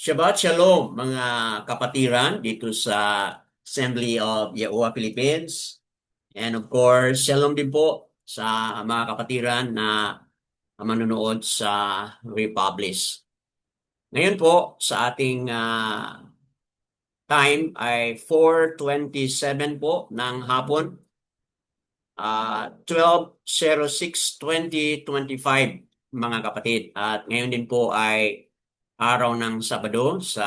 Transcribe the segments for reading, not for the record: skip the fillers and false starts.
Shabbat Shalom mga kapatiran dito sa Assembly of Yahuwah Philippines. And of course, Shalom din po sa mga kapatiran na manonood sa Republish. Ngayon po sa ating time ay 4:27 po ng hapon, 12/06/2025 mga kapatid. At ngayon din po ay araw ng Sabado sa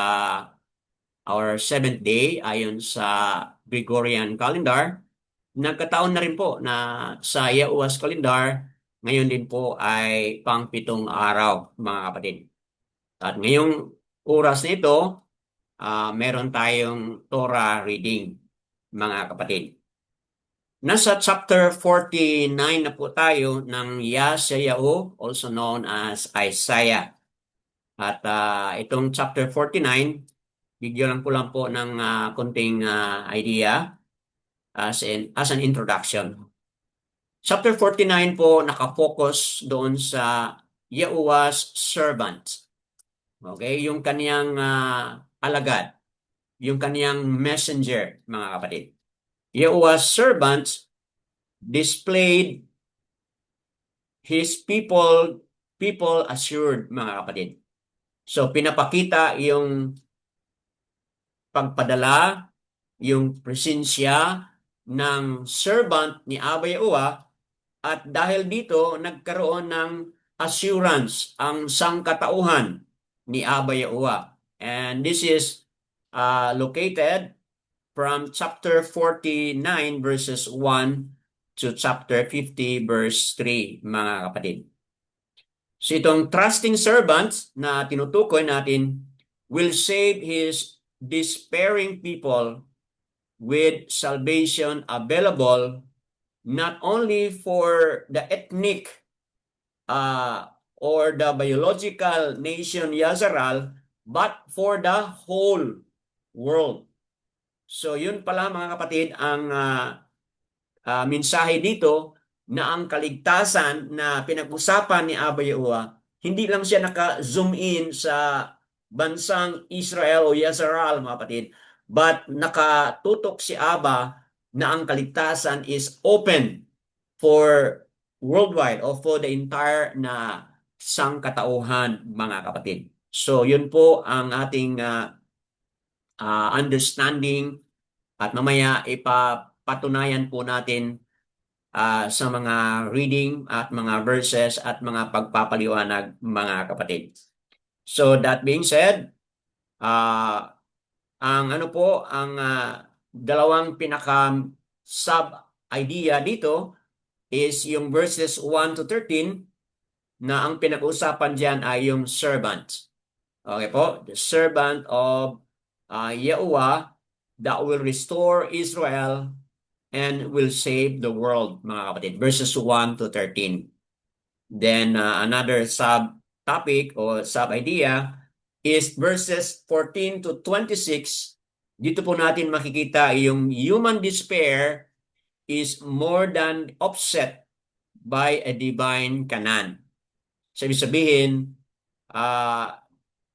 our seventh day ayon sa Gregorian calendar. Nagkataon na rin po na sa Yahuwah's calendar, ngayon din po ay pang-pitong araw, mga kapatid. At ngayong oras nito, meron tayong Torah reading, mga kapatid. Nasa chapter 49 na po tayo ng Yeshayahu, also known as Isaiah. At itong chapter 49, bigyan lang ko lang po ng konting idea as an introduction. Chapter 49 po nakafocus doon sa Yahuwah's servant. Okay, yung kaniyang alagad, yung kaniyang messenger, mga kapatid. Yahuwah's servant displayed his people assured, mga kapatid. So pinapakita yung pagpadala, yung presensya ng servant ni Abba Yahuwah, at dahil dito nagkaroon ng assurance ang sangkatauhan ni Abba Yahuwah. And this is located from chapter 49 verses 1 to chapter 50 verse 3, mga kapatid. So itong trusting servants na tinutukoy natin will save his despairing people with salvation available not only for the ethnic or the biological nation Yazarel, but for the whole world. So yun pala, mga kapatid, ang mensahe dito, na ang kaligtasan na pinag-usapan ni Abba Yahuwah, hindi lang siya naka-zoom in sa bansang Israel o Yazarel, mga kapatid, but nakatutok si Abba na ang kaligtasan is open for worldwide o for the entire na sangkatauhan, mga kapatid. So yun po ang ating understanding, at mamaya ipapatunayan po natin sa mga reading at mga verses at mga pagpapaliwanag, mga kapatid. So that being said, ang dalawang pinaka sub idea dito is yung verses 1 to 13, na ang pinag-uusapan diyan ay yung servant. Okay po, the servant of Yahuwah that will restore Israel and will save the world, mga kapatid. Verses 1 to 13. Then another sub-topic o sub-idea is verses 14 to 26. Dito po natin makikita yung human despair is more than offset by a divine Canaan. Sabi sabihin,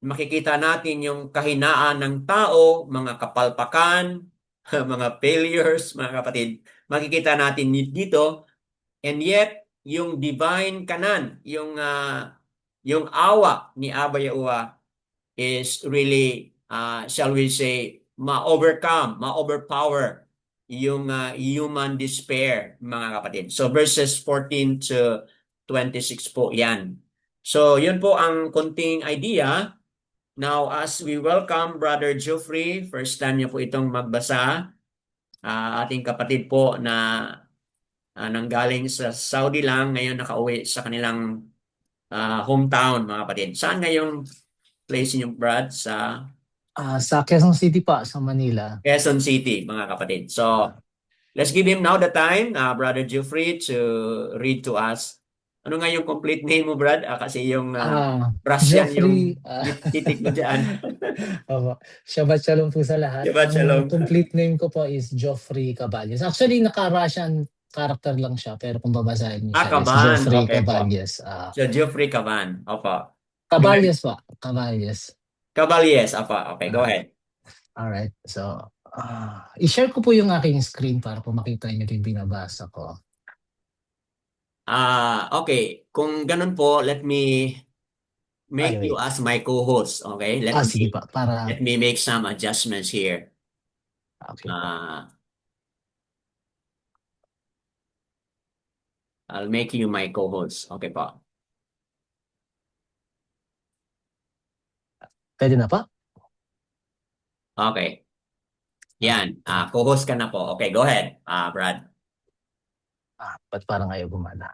makikita natin yung kahinaan ng tao, mga kapalpakan, mga failures, mga kapatid. Makikita natin dito, and yet yung divine Canaan, yung awa ni Abba Yahuwah is really, shall we say, ma-overpower yung human despair, mga kapatid. So verses 14 to 26 po yan. So yun po ang konting idea. Now, as we welcome Brother Geoffrey, first time niya po itong magbasa, ating kapatid po na nanggaling sa Saudi lang, ngayon nakauwi sa kanilang hometown, mga kapatid. Saan ngayong place niyo, Brad? Sa Quezon City pa, sa Manila. Quezon City, mga kapatid. So, let's give him now the time, Brother Geoffrey, to read to us. Ano nga yung complete name mo, Brad? Kasi yung Russian yung Geoffrey, titik mo dyan. opo. Shabbat Shalom po sa lahat. Shabbat Ang Shalom. complete name ko po is Geoffrey Caballos. Actually, naka-Russian character lang siya, pero kung babasahin niyo siya is Caban. Geoffrey Okay po. Caballos. So, Geoffrey Caban. Opo. Caballos pa, Caballos. Caballes, apa. Okay, go Ah, ahead. alright. So, i-share ko po yung aking screen para po makita niyo yung binabasa ko. Okay. Kung ganun po, let me Ay, make you wait. as my co-host. Okay? Sige pa, para, Let me make some adjustments here. okay po. Uh, I'll make you my co-host. Okay po. Pwede na pa? Okay. Okay. Yan. Co-host ka na po. Okay, go ahead, Brad. Ba't parang ayaw gumana?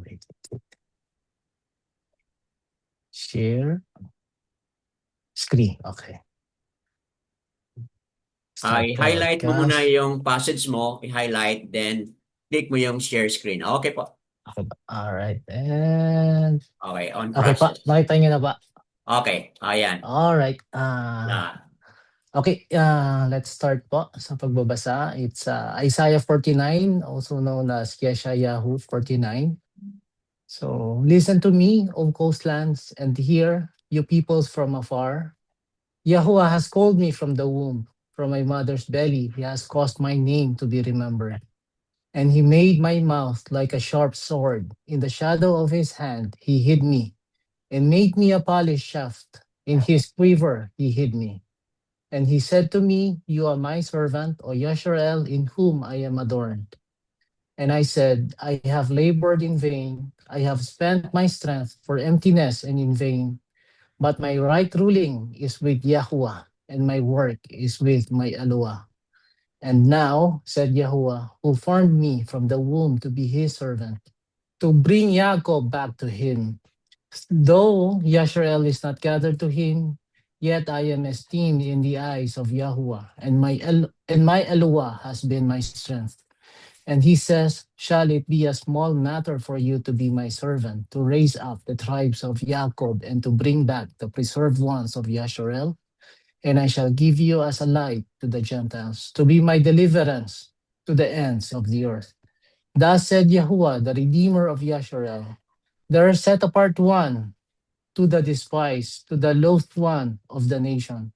Wait. Share screen. Okay. Start I-highlight mo muna broadcast. yung passage mo, i-highlight, then click mo yung share screen. Okay po. Okay ba? Alright. And, Okay, on okay pa. process. Nakita niyo na ba? Okay, ayan. Alright. Ah, Okay, let's start po sa pagbabasa. It's Isaiah 49, also known as Yeshayahu 49. So, listen to me, O coastlands, and hear, you peoples from afar. Yahuwah has called me from the womb, from my mother's belly. He has caused my name to be remembered. And he made my mouth like a sharp sword. In the shadow of his hand, he hid me and made me a polished shaft. In his quiver, he hid me. And he said to me, you are my servant, O Yasharel, in whom I am adorned. And I said, I have labored in vain. I have spent my strength for emptiness and in vain. But my right ruling is with Yahuwah, and my work is with my Eloah. And now, said Yahuwah, who formed me from the womb to be his servant, to bring Yaakov back to him. Though Yasharel is not gathered to him, yet I am esteemed in the eyes of Yahuwah, and my Eloah has been my strength. And he says, shall it be a small matter for you to be my servant, to raise up the tribes of Jacob and to bring back the preserved ones of Yasharel? And I shall give you as a light to the Gentiles, to be my deliverance to the ends of the earth. Thus said Yahuwah, the Redeemer of Yasharel, there is set apart one to the despised, to the loathed one of the nation,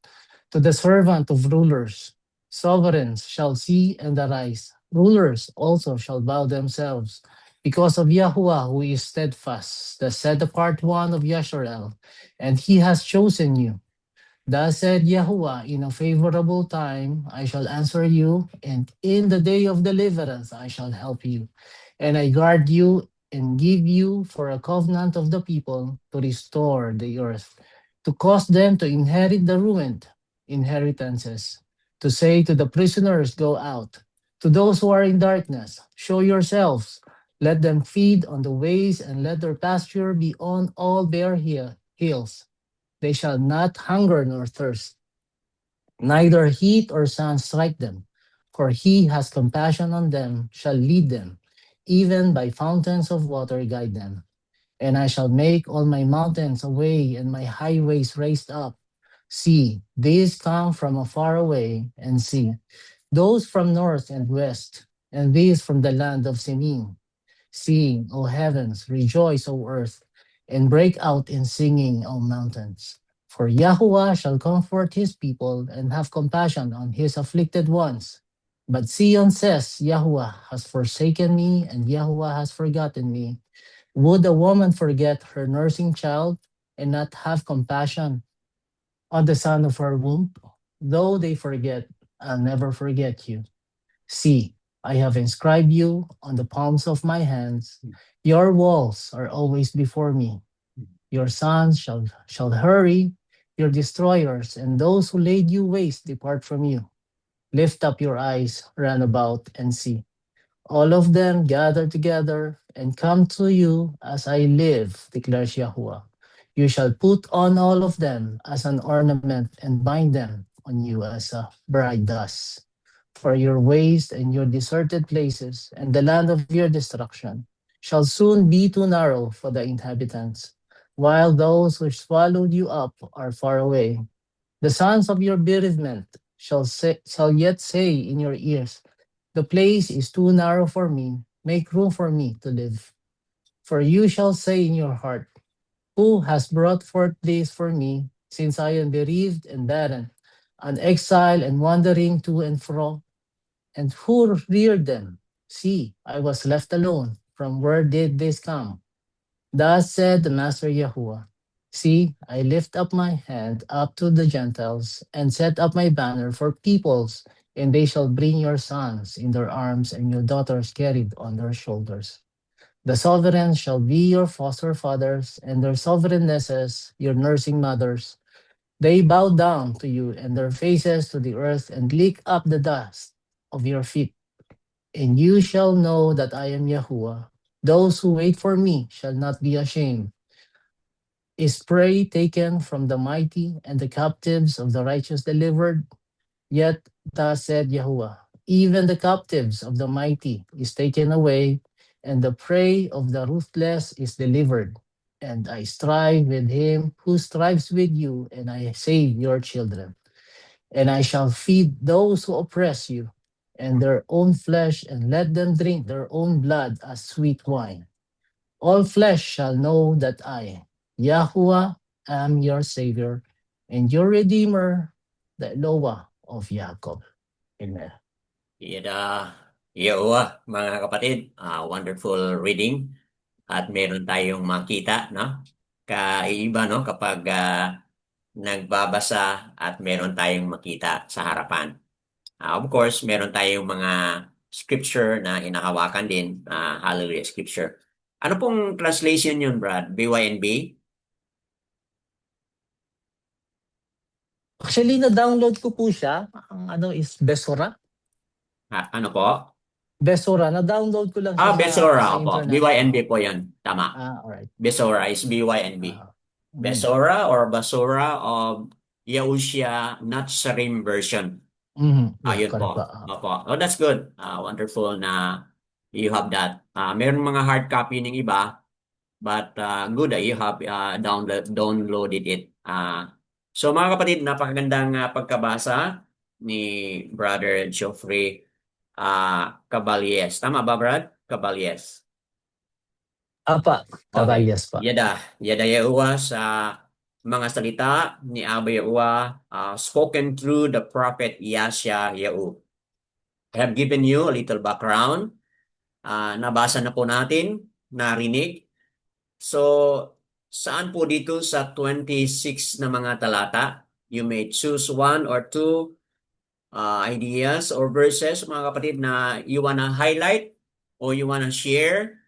to the servant of rulers. Sovereigns shall see and arise. Rulers also shall bow themselves because of Yahuwah who is steadfast, the set apart one of Yasharel, and he has chosen you. Thus said Yahuwah, in a favorable time I shall answer you, and in the day of deliverance I shall help you. And I guard you and give you for a covenant of the people to restore the earth, to cause them to inherit the ruined inheritances, to say to the prisoners, go out, to those who are in darkness, show yourselves, let them feed on the ways, and let their pasture be on all bare hills. They shall not hunger nor thirst, neither heat or sun strike them. For he has compassion on them, shall lead them, even by fountains of water guide them. And I shall make all my mountains a way and my highways raised up. See, these come from afar away, and see, those from north and west, and these from the land of Sinim. Sing, O heavens, rejoice, O earth, and break out in singing, O mountains. For Yahuwah shall comfort his people and have compassion on his afflicted ones. But Zion says, Yahuwah has forsaken me, and Yahuwah has forgotten me. Would a woman forget her nursing child and not have compassion on the son of her womb? Though they forget, I'll never forget you. See, I have inscribed you on the palms of my hands. Your walls are always before me. Your sons shall hurry, your destroyers, and those who laid you waste depart from you. Lift up your eyes, run about, and see. All of them gather together and come to you as I live, declares Yahuwah. You shall put on all of them as an ornament and bind them on you as a bride does. For your waste and your deserted places and the land of your destruction shall soon be too narrow for the inhabitants, while those who swallowed you up are far away. The sons of your bereavement shall yet say in your ears, the place is too narrow for me. Make room for me to live. For you shall say in your heart, who has brought forth this for me? since I am bereaved and barren, an exile and wandering to and fro? And who reared them? See, I was left alone. From where did this come? Thus said the Master Yahuwah. See, I lift up my hand up to the Gentiles and set up my banner for peoples, and they shall bring your sons in their arms and your daughters carried on their shoulders. The sovereigns shall be your foster fathers, and their sovereignnesses your nursing mothers. They bow down to you and their faces to the earth and lick up the dust of your feet. And you shall know that I am Yahuwah. Those who wait for me shall not be ashamed. Is prey taken from the mighty and the captives of the righteous delivered? Yet thus said Yahuwah, even the captives of the mighty is taken away, and the prey of the ruthless is delivered. And I strive with him who strives with you, and I save your children. And I shall feed those who oppress you, and their own flesh, and let them drink their own blood as sweet wine. All flesh shall know that I, Yahuwah, am your Savior, and your Redeemer, the Eloah of Jacob. Amen. Yada, mga kapatid, wonderful reading at meron tayong makita, no? Kaiba, no? Kapag nagbabasa at meron tayong makita sa harapan. Of course, meron tayong mga scripture na hinahawakan din, Hallelujah scripture. Ano pong translation yun, Brad? BYNB? Actually, na-download ko po siya. Ang ano is Besora. Ano po? Besora, na-download ko lang siya Besora, sa opo. internet. BYNB po yun. Tama. Alright. Besora is BYNB. Besora or Basora of Yahushua Natsarim version. Yeah, Yun po. correct. Opo. Oh, that's good. Wonderful na you have that. Meron mga hard copy ng iba, but good that you have downloaded it. So mga kapatid, napakagandang pagkabasa ni Brother Geoffrey Caballes. Tama ba, Brad? Caballes. Apa, Caballes pa. Yada Yahuwah sa mga salita ni Abba Yahuwah spoken through the prophet Yasha Yahu. I have given you a little background. Nabasa na po natin, narinig. So, saan po dito sa 26 na mga talata? You may choose one or two ideas or verses, mga kapatid, na you wanna highlight o you wanna share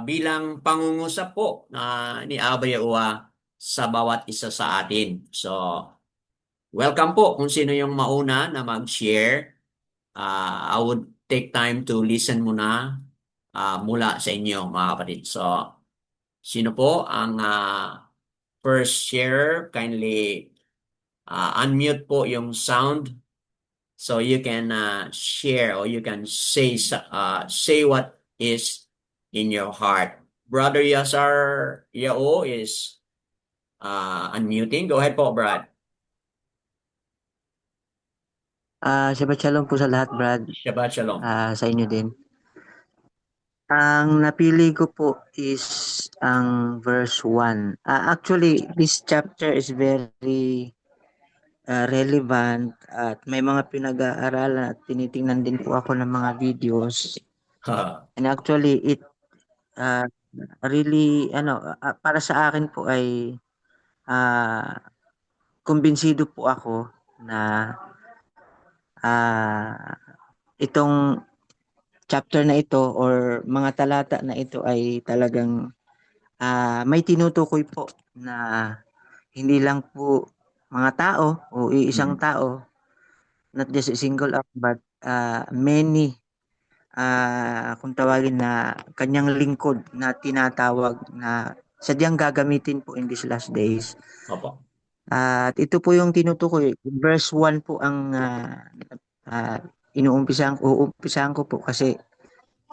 bilang pangungusap po ni Abba Yahuwah sa bawat isa sa atin. So, welcome po kung sino yung mauna na mag-share. I would take time to listen muna mula sa inyo, mga kapatid. So, sino po ang first sharer? Kindly unmute po yung sound so you can share or you can say what is in your heart. Brother Yasar Yao is unmuting. Go ahead po, Brad. Shabbat shalom po sa lahat, Brad. Shabbat shalom. Sa inyo din. Ang napili ko po is ang verse 1. Actually, this chapter is very relevant at may mga pinag-aaralan at tinitingnan din po ako ng mga videos. And actually, it really, para sa akin po ay kumbinsido po ako na itong chapter na ito or mga talata na ito ay talagang may tinutukoy po na hindi lang po mga tao o isang tao, not just a single act, but many kung tawagin na kanyang lingkod na tinatawag na sadyang gagamitin po in these last days. Opo. At ito po yung tinutukoy. Verse 1 po ang uumpisahan ko po kasi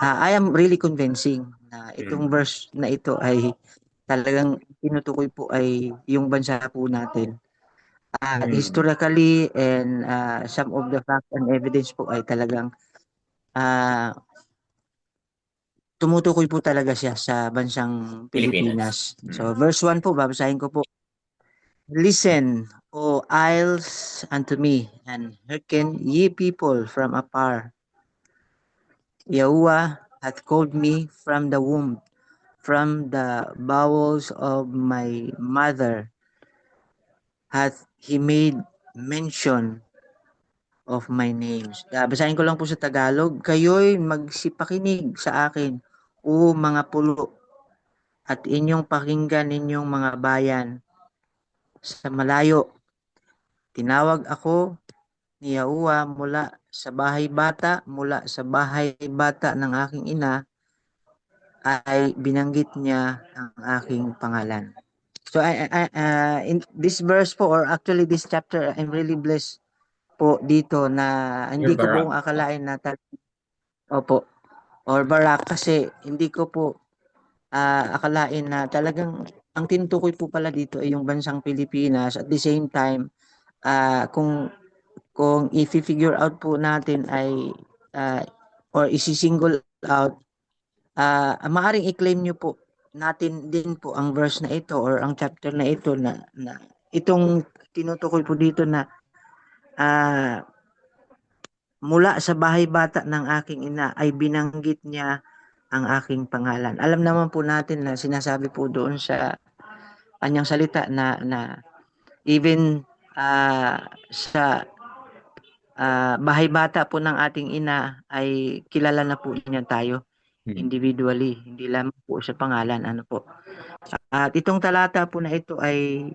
I am really convincing na itong verse na ito ay talagang tinutukoy po ay yung bansa po natin. Historically and some of the facts and evidence po ay talagang tumutukoy po talaga siya sa bansang Pilipinas. So verse 1 po, babasahin ko po. Listen, O isles, unto me, and hearken, ye people from afar. Yahuwah hath called me from the womb, from the bowels of my mother hath he made mention of my names. Basahin ko lang po sa Tagalog. Kayo'y magsipakinig sa akin, o mga pulo, at inyong pakinggan ninyong mga bayan. Sa malayo, tinawag ako ni Yahuwah mula sa bahay bata, mula sa bahay bata ng aking ina, ay binanggit niya ang aking pangalan. So in this verse po, or actually this chapter, I'm really blessed po dito na hindi Your ko po Barak. akalain na opo, or Barak, kasi hindi ko po akalain na talagang ang tinutukoy po pala dito ay yung bansang Pilipinas. At the same time, kung i-figure out po natin ay ah, or isi-single out, maaring i-claim nyo po natin din po ang verse na ito or ang chapter na ito na itong tinutukoy po dito na ah, mula sa bahay bata ng aking ina ay binanggit niya ang aking pangalan. Alam naman po natin na sinasabi po doon sa kanyang salita na even sa bahay bata po ng ating ina ay kilala na po niya tayo individually, hindi lamang po sa pangalan, ano po. At itong talata po na ito ay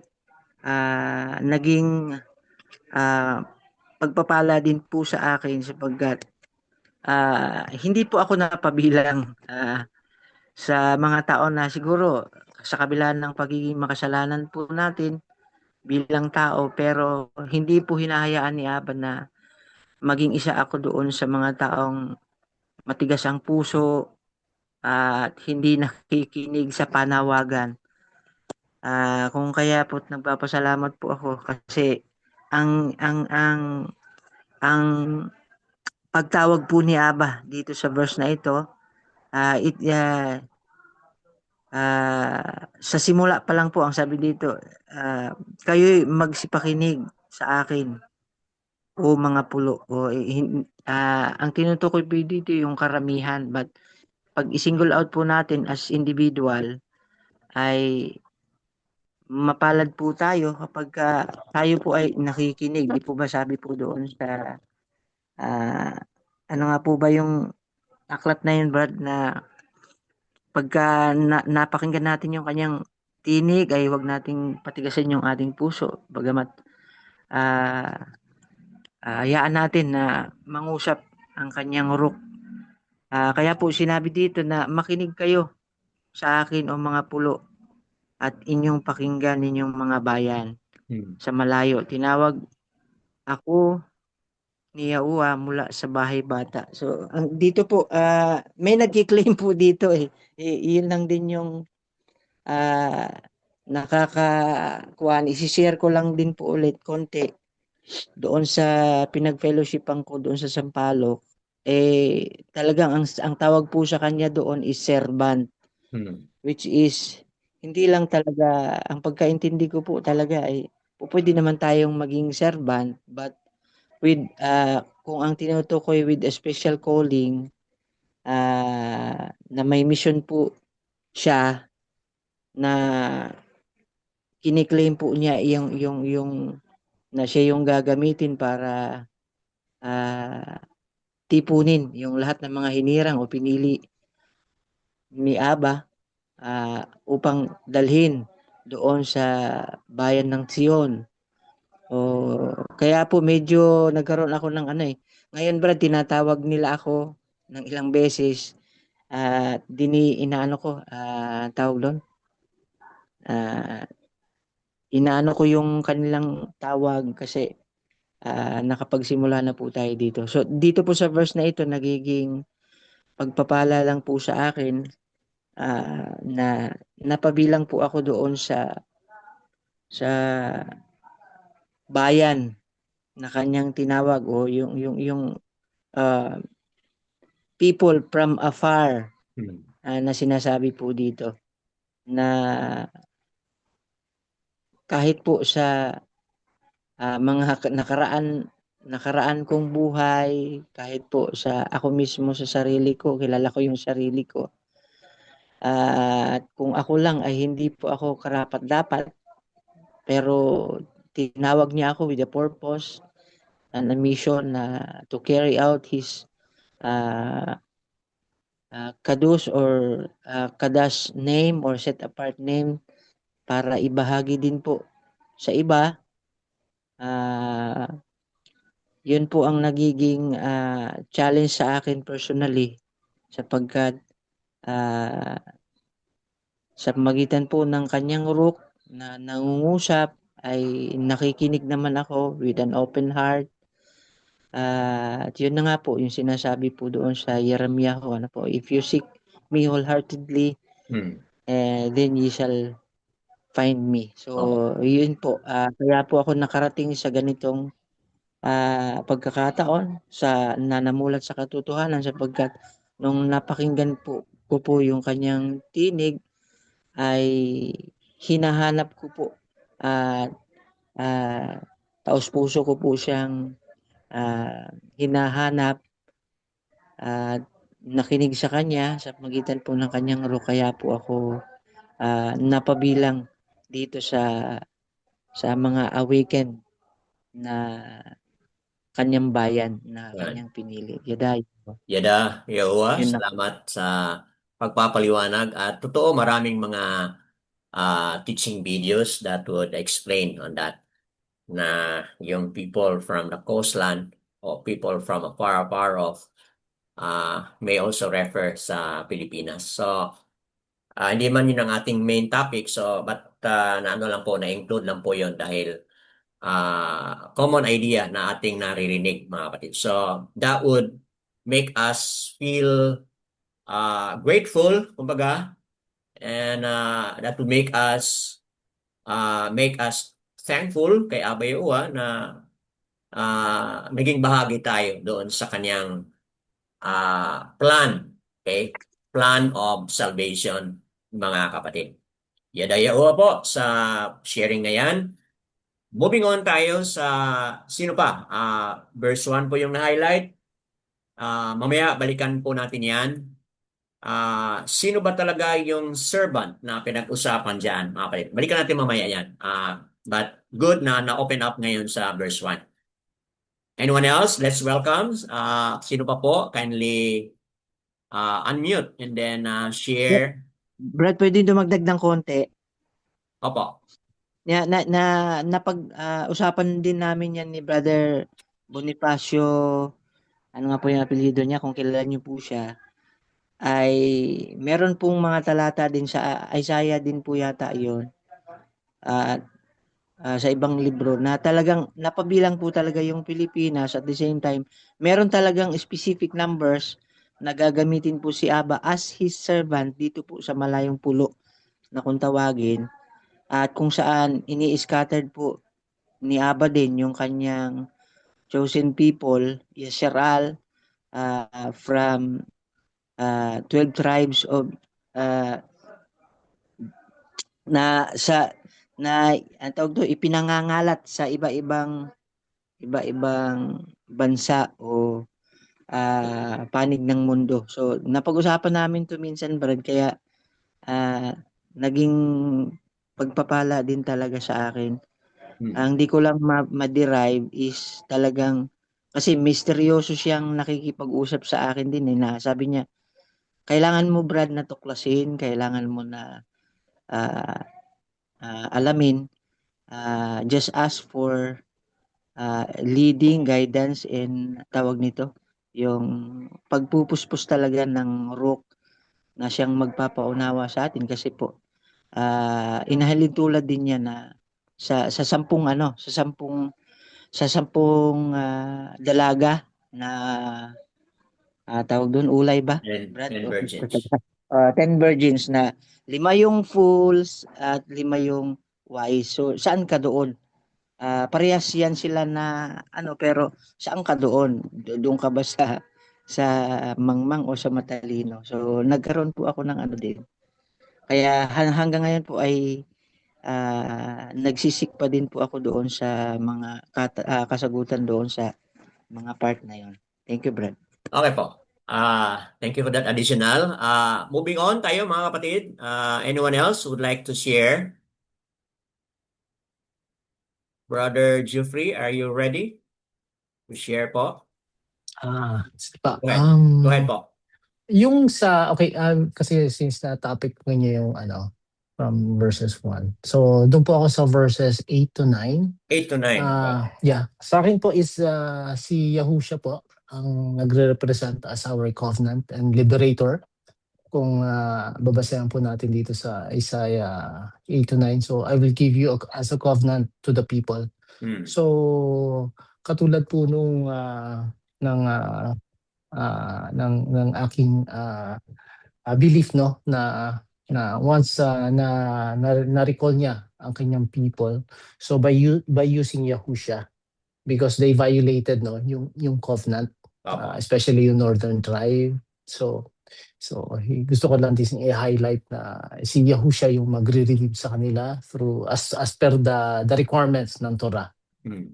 naging pagpapala din po sa akin sapagkat hindi po ako napabilang sa mga tao na siguro sa kabila ng pagiging makasalanan po natin bilang tao, pero hindi po hinahayaan ni Abba na maging isa ako doon sa mga taong matigas ang puso at hindi nakikinig sa panawagan. Kung kaya po nagpapasalamat po ako kasi ang pagtawag po ni Abba dito sa verse na ito, ah, it, ah, sa simula pa lang po ang sabi dito, kayo'y magsipakinig sa akin, o mga pulo. Ang tinutukoy po dito yung karamihan, but pag i-single out po natin as individual, ay mapalad po tayo kapag tayo po ay nakikinig. Di po ba sabi po doon sa ano nga po ba yung aklat na yun, Brad, na pagka napakinggan natin yung kanyang tinig ay wag nating patigasin yung ating puso, bagamat hayaan natin na mangusap ang kanyang hurok. Kaya po sinabi dito na makinig kayo sa akin, o mga pulo, at inyong pakinggan ninyong mga bayan. Sa malayo, tinawag ako ni Yahuwah mula sa bahay bata. So, dito po, may nag-claim po dito eh. Yun lang din yung nakakakuan. Isi-share ko lang din po ulit konti doon sa pinag-fellowshipan ko doon sa Sampaloc. Talagang ang tawag po sa kanya doon is servant, which is hindi lang talaga, ang pagkaintindi ko po talaga ay pwede naman tayong maging servant, but with kung ang tinutukoy with a special calling, na may mission po siya, na kiniklaim po niya yung na siya yung gagamitin para tipunin yung lahat ng mga hinirang o pinili ni Aba upang dalhin doon sa bayan ng Sion. Kaya po medyo nagkaroon ako ng ano eh. Ngayon, Brad, tinatawag nila ako ng ilang beses at inaano ko, tawag doon, inaano ko yung kanilang tawag kasi nakapagsimula na po tayo dito. So dito po sa verse na ito, nagiging pagpapala lang po sa akin na napabilang po ako doon sa bayan na kanyang tinawag, o yung people from afar na sinasabi po dito, na kahit po sa mga nakaraan kong buhay, kahit po sa ako mismo sa sarili ko, kilala ko yung sarili ko. At kung ako lang ay hindi po ako karapat-dapat, pero tinawag niya ako with a purpose and a mission na to carry out his uh, kados or kadas name or set apart name para ibahagi din po sa iba. Yun po ang nagiging challenge sa akin personally sapagkat sa magitan po ng kanyang rook na nangungusap ay nakikinig naman ako with an open heart. At yun na nga po yung sinasabi po doon sa Jeremiah ko, ano po, if you seek me wholeheartedly, then ye shall find me. So, yun po. Kaya po ako nakarating sa ganitong pagkakataon sa nanamulat sa katotohanan sapagkat nung napakinggan po ko po yung kanyang tinig ay hinahanap ko po at taos-puso ko po siyang hinahanap at nakinig sa kanya sa magitan po ng kanyang rook kaya po ako napabilang dito sa mga awakened na kanyang bayan na kanyang pinili. Yada, Yawa, Yun na. salamat sa pagpapaliwanag at totoo maraming mga teaching videos that would explain on that na yung people from the coastland or people from afar off may also refer sa Pilipinas. So, hindi man yun ang ating main topic, so but naano lang po, na-include lang po yun dahil common idea na ating naririnig mga kapatid. So, that would make us feel grateful, kumbaga, and that would make us thankful kay Abay Uwa na naging bahagi tayo doon sa kanyang plan, okay? Plan of salvation, mga kapatid. Yadaya Uwa po sa sharing na yan. Moving on tayo sa sino pa? Verse 1 po yung na-highlight. Mamaya balikan po natin yan. Sino ba talaga yung servant na pinag-usapan dyan, mga kapatid? Balikan natin mamaya yan. But good na na-open up ngayon sa verse 1. Anyone else? Let's welcome. Sino pa po? Kindly unmute and then share. Brad, pwede dumagdag ng konti. Opo. Usapan din namin yan ni Brother Bonifacio, ano nga po yung apelyido niya, kung kilala niyo po siya, ay meron pong mga talata din sa Isaiah din po yata yun, sa ibang libro na talagang napabilang po talaga yung Pilipinas. At the same time, meron talagang specific numbers na gagamitin po si Aba as his servant dito po sa Malayong Pulo na kung tawagin. At kung saan ini-scattered po ni Aba din yung kanyang chosen people, Yisrael, from 12 tribes of ang tawag doon, ipinangangalat sa iba-ibang bansa o panig ng mundo. So napag-usapan namin to minsan, Brad, kaya naging pagpapala din talaga sa akin. Ang di ko lang ma-derive is talagang kasi misteryoso siyang nakikipag-usap sa akin din na sabi niya, kailangan mo, Brad, na tuklasin, kailangan mo na alamin, just ask for leading, guidance, and tawag nito, yung pagpupuspos talaga ng rook na siyang magpapaunawa sa atin kasi po inahalin tulad din niya na sa sampung dalaga na tawag doon, ulay ba? 10 virgins. 10 virgins na 5 yung fools at 5 yung wise. So saan ka doon? Parehas yan sila na pero saan ka doon? Doon ka ba sa mangmang o sa matalino? So nagkaroon po ako ng din. Kaya hanggang ngayon po ay nagsisik pa din po ako doon sa mga kasagutan doon sa mga part na yon. Thank you, Brad. Okay po. Thank you for that additional. Moving on tayo mga kapatid. Anyone else would like to share? Brother Jeffrey, are you ready to share po? Sige pa. Go ahead. Go ahead po. Yung sa, okay, kasi since na topic ko niya yung from verses 1. So, doon po ako sa verses 8 to 9. 8 to 9. Yeah, sa akin po is si Yahushua po ang nagre-represent as our covenant and liberator. Kung babasahin po natin dito sa Isaiah 8 to 9. So, I will give you as a covenant to the people. So, katulad po nung ng aking belief no na once na recall niya ang kanyang people, so by using Yahusha, because they violated no yung covenant, especially yung northern tribe. So gusto ko lang din i-highlight na si Yahusha yung magre-relieve sa kanila through as per the requirements ng Torah.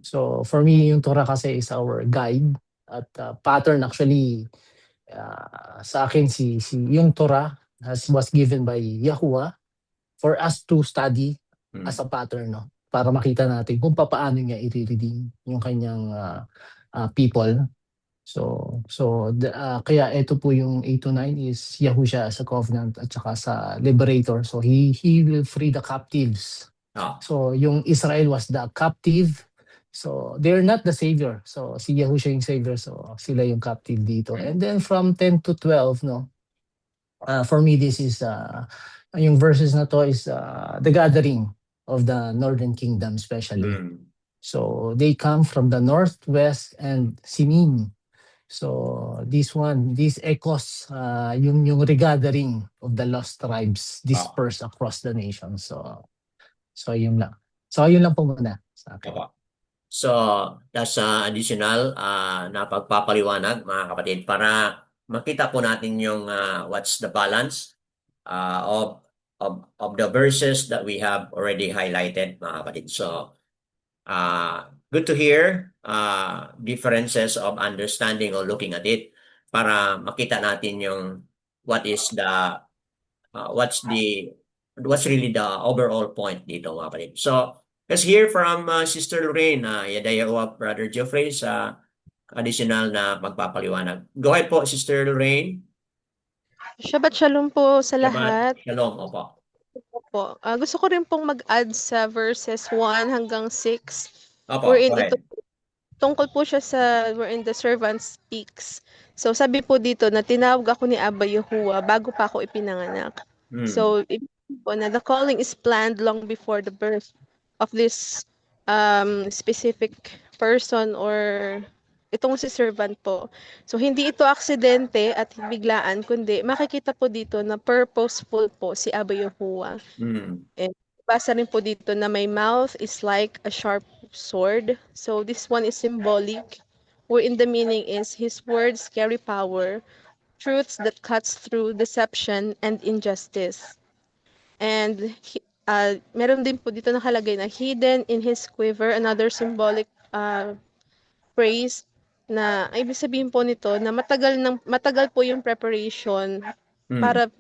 So for me, yung Torah kasi is our guide at pattern. Actually, sa akin yung Torah was given by Yahuwah for us to study as a pattern, no, para makita natin kung paano niya i-redeem yung kanyang people. Kaya ito po yung 8 to 9 is Yahushua as a covenant at saka sa liberator. So he will free the captives. So yung Israel was the captive. So they're not the savior. So si Yahushua yung savior. So sila yung captive dito. And then from 10 to 12, no, for me this is yung verses na to is the gathering of the northern kingdom especially. So they come from the northwest and Sinim. So this echoes yung regathering of the lost tribes dispersed across the nation. So yun lang. So yun lang po muna sa akin. So that's additional na pagpapaliwanag mga kapatid para makita po natin yung what's the balance of the verses that we have already highlighted mga kapatid. So good to hear differences of understanding or looking at it para makita natin yung what's really the overall point dito mga kapatid. So let's hear from Sister Lorraine, Yadayawa, Brother Geoffrey sa additional na pagpapaliwanag. Go ahead po, Sister Lorraine. Shabbat Shalom po sa lahat. Shabbat Shalom, opo. Opo. Gusto ko rin pong mag-add sa verses 1 hanggang 6. Opo, wherein go ahead. Tungkol po siya sa wherein the servant speaks. So sabi po dito na tinawag ako ni Abba Yahuwah bago pa ako ipinanganak. So ibig po na the calling is planned long before the birth of this specific person or itong si servant po. So hindi ito aksidente at biglaan, kundi makikita po dito na purposeful po si Abba Yahuwah. And basa rin po dito na my mouth is like a sharp sword. So this one is symbolic, wherein the meaning is his words carry power, truths that cuts through deception and injustice. And meron din po dito nakalagay na hidden in his quiver, another symbolic phrase na ibig sabihin po nito na matagal po yung preparation para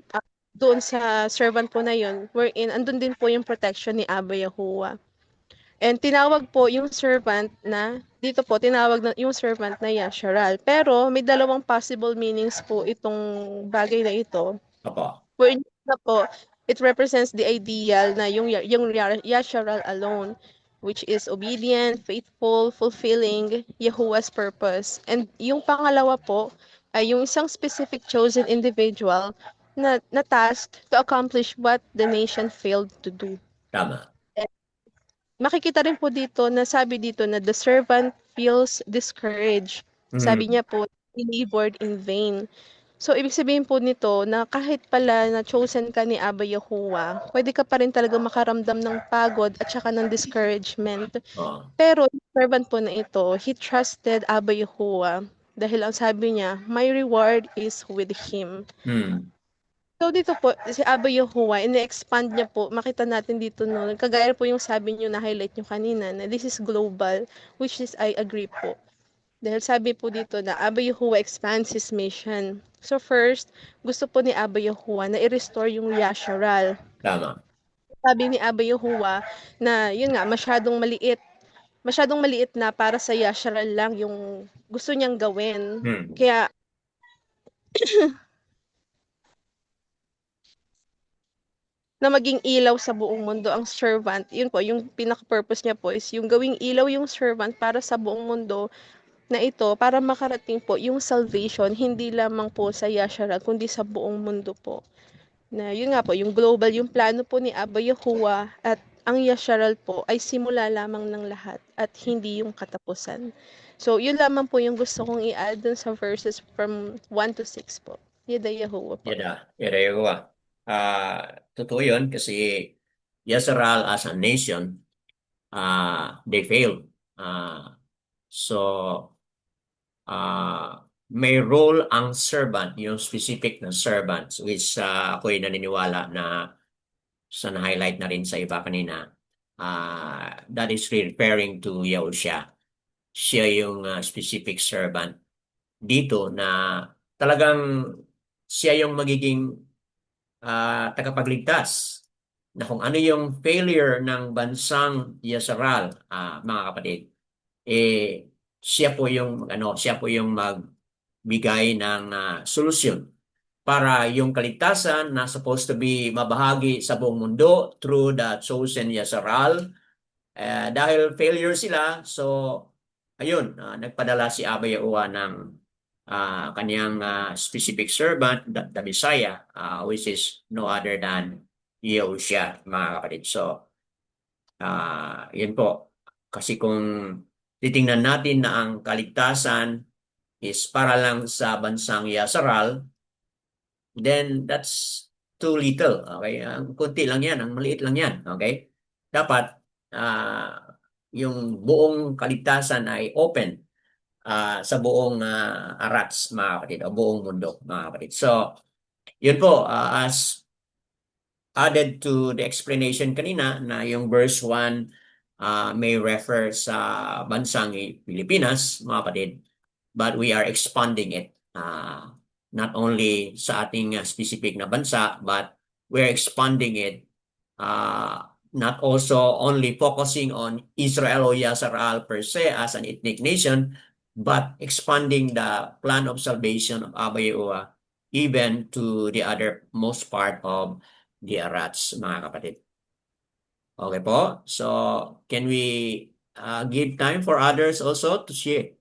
doon sa servant po na yun, wherein andun din po yung protection ni Abba Yahuwah. And tinawag po yung servant na, dito po, tinawag na yung servant na Yasharal. Pero may dalawang possible meanings po itong bagay na ito. Wherein na po, it represents the ideal na yung Yasharal alone, which is obedient, faithful, fulfilling Yahuwah's purpose. And yung pangalawa po, ay yung isang specific chosen individual na tasked to accomplish what the nation failed to do. Tama. Makikita rin po dito na sabi dito na the servant feels discouraged. Sabi niya po, he labored in vain. So, ibig sabihin po nito na kahit pala na chosen ka ni Abba Yahuwah, pwede ka pa rin talaga makaramdam ng pagod at saka ng discouragement. Pero, yung servant po na ito, he trusted Abba Yahuwah. Dahil ang sabi niya, my reward is with him. So dito po, si Abba Yahuwah, ini-expand niya po, makita natin dito no, kagaya po yung sabi niyo na highlight niyo kanina na this is global, which is I agree po. Dahil sabi po dito na Abba Yahuwah expands His mission. So first, gusto po ni Abba Yahuwah na i-restore yung Yasharal. Tama. Sabi ni Abba Yahuwah na yun nga, masyadong maliit na para sa Yasharal lang yung gusto niyang gawin. Kaya na maging ilaw sa buong mundo ang servant. Yun po, yung pinaka-purpose niya po is yung gawing ilaw yung servant para sa buong mundo na ito, para makarating po yung salvation, hindi lamang po sa Yashara, kundi sa buong mundo po. Na yun nga po, yung global, yung plano po ni Abba Yahuwah at ang Yasharal po ay simula lamang ng lahat at hindi yung katapusan. So, yun lamang po yung gusto kong i-add dun sa verses from 1 to 6 po. Yada Yahuwah po. Yada Yahuwah. Totoo yun kasi Israel as a nation, they failed. So, may role ang servant, yung specific na servant, which ako'y naniniwala na sa na-highlight na rin sa iba kanina. That is referring to Yahushua. Siya yung specific servant dito na talagang siya yung magiging tagapagligtas na kung ano yung failure ng bansang Israel, mga kapatid, siya po yung magbigay ng solusyon para yung kaligtasan na supposed to be mabahagi sa buong mundo through the chosen Israel. Dahil failure sila, so ayun, nagpadala si Abba Yahuwah ng kanyang specific servant, the Messiah, which is no other than Yahushua, mga kapatid. So, yun po. Kasi kung titingnan natin na ang kaligtasan is para lang sa bansang Yasharal, then that's too little. Okay? Ang kunti lang yan, ang maliit lang yan. Okay? Dapat yung buong kaligtasan ay open sa buong arats, mga kapatid, o buong mundo, mga kapatid. So, yun po, as added to the explanation kanina na yung verse 1 may refer sa bansang Pilipinas, mga kapatid, but we are expanding it. Not only sa ating specific na bansa, but we're expanding it not also only focusing on Israel o Yasharal per se as an ethnic nation, but expanding the plan of salvation of Abba Yahuwah even to the other most part of the Arats, mga kapatid. Okay po? So, can we give time for others also to share,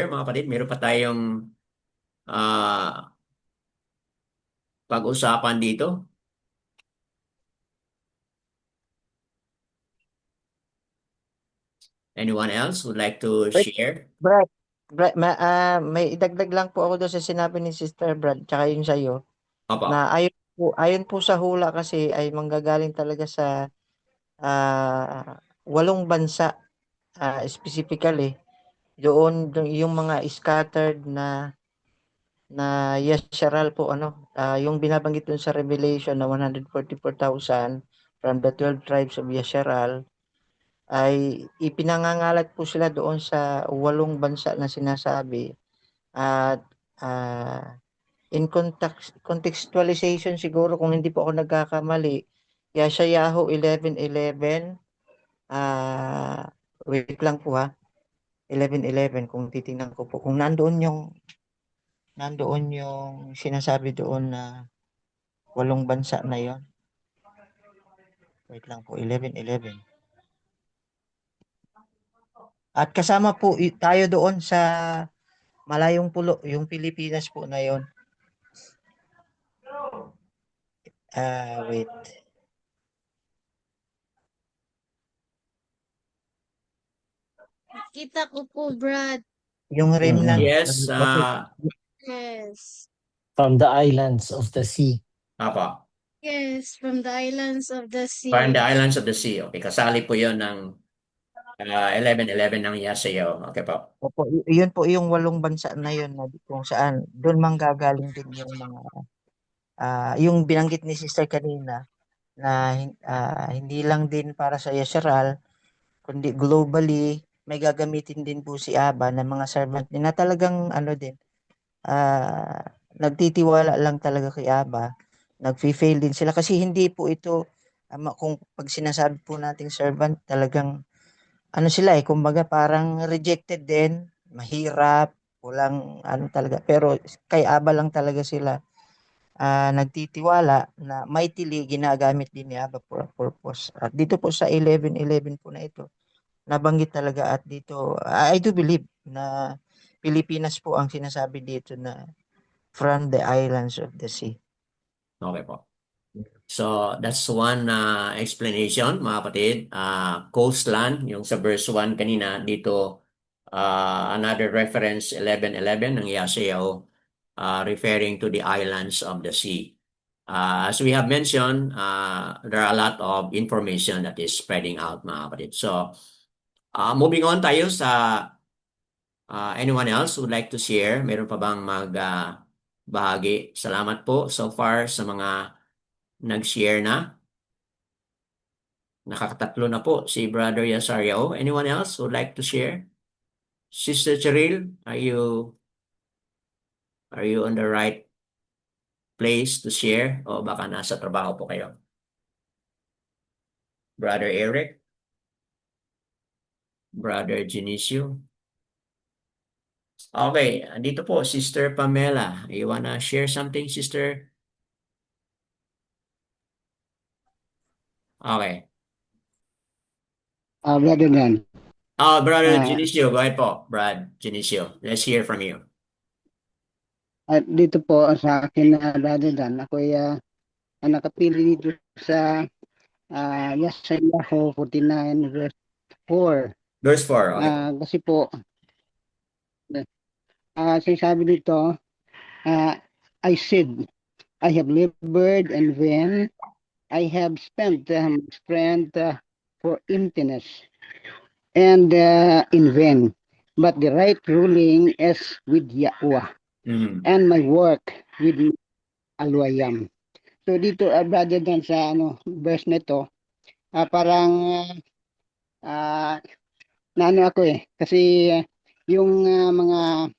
mga kapatid? Meron pa tayong pag-usapan dito. Anyone else would like to share? Brad, may idagdag lang po ako doon sa sinabi ni Sister Brad, tsaka yung sa'yo, Opo. na ayon po sa hula kasi ay manggagaling talaga sa 8 bansa, specifically, doon yung mga scattered na Yasharal po, yung binabanggit doon sa Revelation na 144,000 from the 12 tribes of Yasharal, ay ipinangangalat po sila doon sa 8 bansa na sinasabi. At in contextualization siguro, kung hindi po ako nagkakamali, Yeshayahu 11:11, wait lang po 11:11, kung titingnan ko po, kung nandoon yung sinasabi doon na 8 bansa na yon. Wait lang po, 11:11. At kasama po tayo doon sa malayong pulo, yung Pilipinas po na yon. Wait. Kita ko po, Brad. Yung remnant. Yes. Yes. From the islands of the sea. Apa. Yes, from the islands of the sea. From the islands of the sea. Okay, kasali po yon ng 11:11 ng Yeshayahu. Okay po. Opo, yun po yung 8 bansa na yun na kung saan doon manggagaling din yung mga yung binanggit ni Sister kanina na hindi lang din para sa Yasharal, kundi globally, may gagamitin din po si Aba ng mga servant niya na talagang ano din, nagtitiwala lang talaga kay Aba. Nag-fail din sila kasi hindi po ito, kung pag sinasabi po nating servant, talagang ano sila kumbaga parang rejected din, mahirap, walang ano talaga. Pero kay Aba lang talaga sila nagtitiwala na mightily ginagamit din ni Aba for a purpose. At dito po sa 11:11 po na ito, nabanggit talaga at dito, I do believe na Pilipinas po ang sinasabi dito na from the islands of the sea. Okay po. So, that's one explanation, mga kapatid. Coastland, yung sa verse 1 kanina, dito, another reference, 11:11 ng Yeshayahu, referring to the islands of the sea. As we have mentioned, there are a lot of information that is spreading out, mga kapatid. So, moving on tayo sa anyone else who would like to share? Meron pa bang bahagi? Salamat po so far sa mga nag-share na. Nakakatatlo na po si Brother Yasario. Anyone else who would like to share? Sister Cheryl, are you on the right place to share? O baka nasa trabaho po kayo? Brother Eric? Brother Genesio? Okay, dito po, Sister Pamela. You wanna share something, Sister? Okay. Brother Dan, Brother Ah. Genesio, go ahead po. Brad Genesio, let's hear from you. at dito po sa akin na Brother Dan, ako ay nakapili dito sa Yesaya 49 verse 4. Verse 4, okay po. Kasi po, sinasabi dito, I said, I have labored and vain, I have spent strength for emptiness and in vain. But the right ruling is with Yahweh, and my work with Alwayam. So dito, Brother Dan, sa verse na ito, parang naano ako kasi yung mga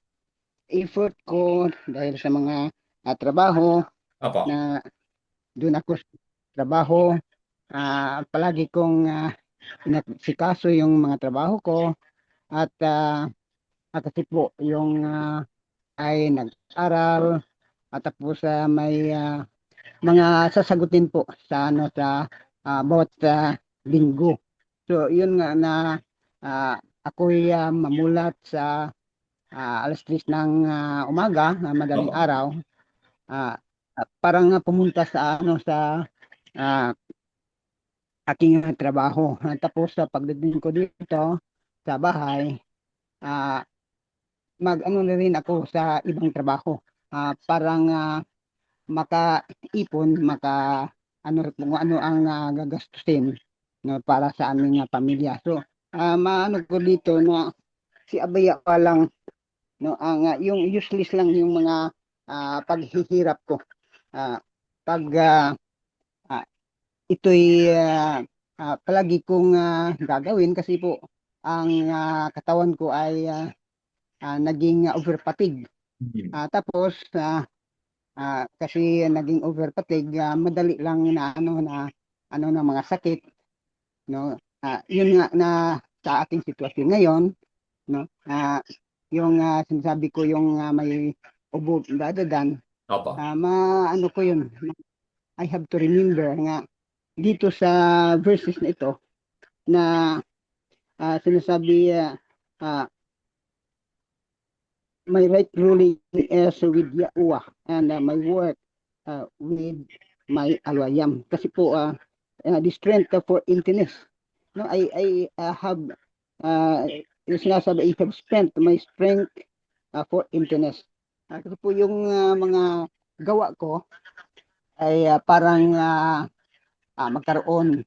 effort ko dahil sa mga trabaho Opo. na doon ako sa trabaho, palagi kong inasikaso yung mga trabaho ko at kasi po yung ay nag-aral at tapos may mga sasagutin po sa sa bawat linggo. So yun nga na ako'y mamulat sa alas 3 ng umaga, madaling Opo. araw, parang pumunta sa sa aking trabaho. Tapos sa pagdating ko dito sa bahay, mag-ano na rin ako sa ibang trabaho. Parang maka-ipon, kung ano ang gagastusin para sa aming pamilya. So, maano ko dito na si Abaya pa lang yung useless lang yung mga paghihirap ko. Pag ito'y palagi kong gagawin kasi po ang katawan ko ay naging over fatigue. Tapos kasi naging over fatigue, madali lang na mga sakit, yun nga na sa ating sitwasyon ngayon, yung sinasabi ko yung may ubo dadadan, Opo. maano ko yun, I have to remember nga dito sa verses na ito na sinasabi my right ruling is with Yahweh and my work with my alwayam. Kasi po the strength for emptiness. I have sinasabi I have spent my strength for emptiness. Kasi po yung mga gawa ko ay parang magkaroon,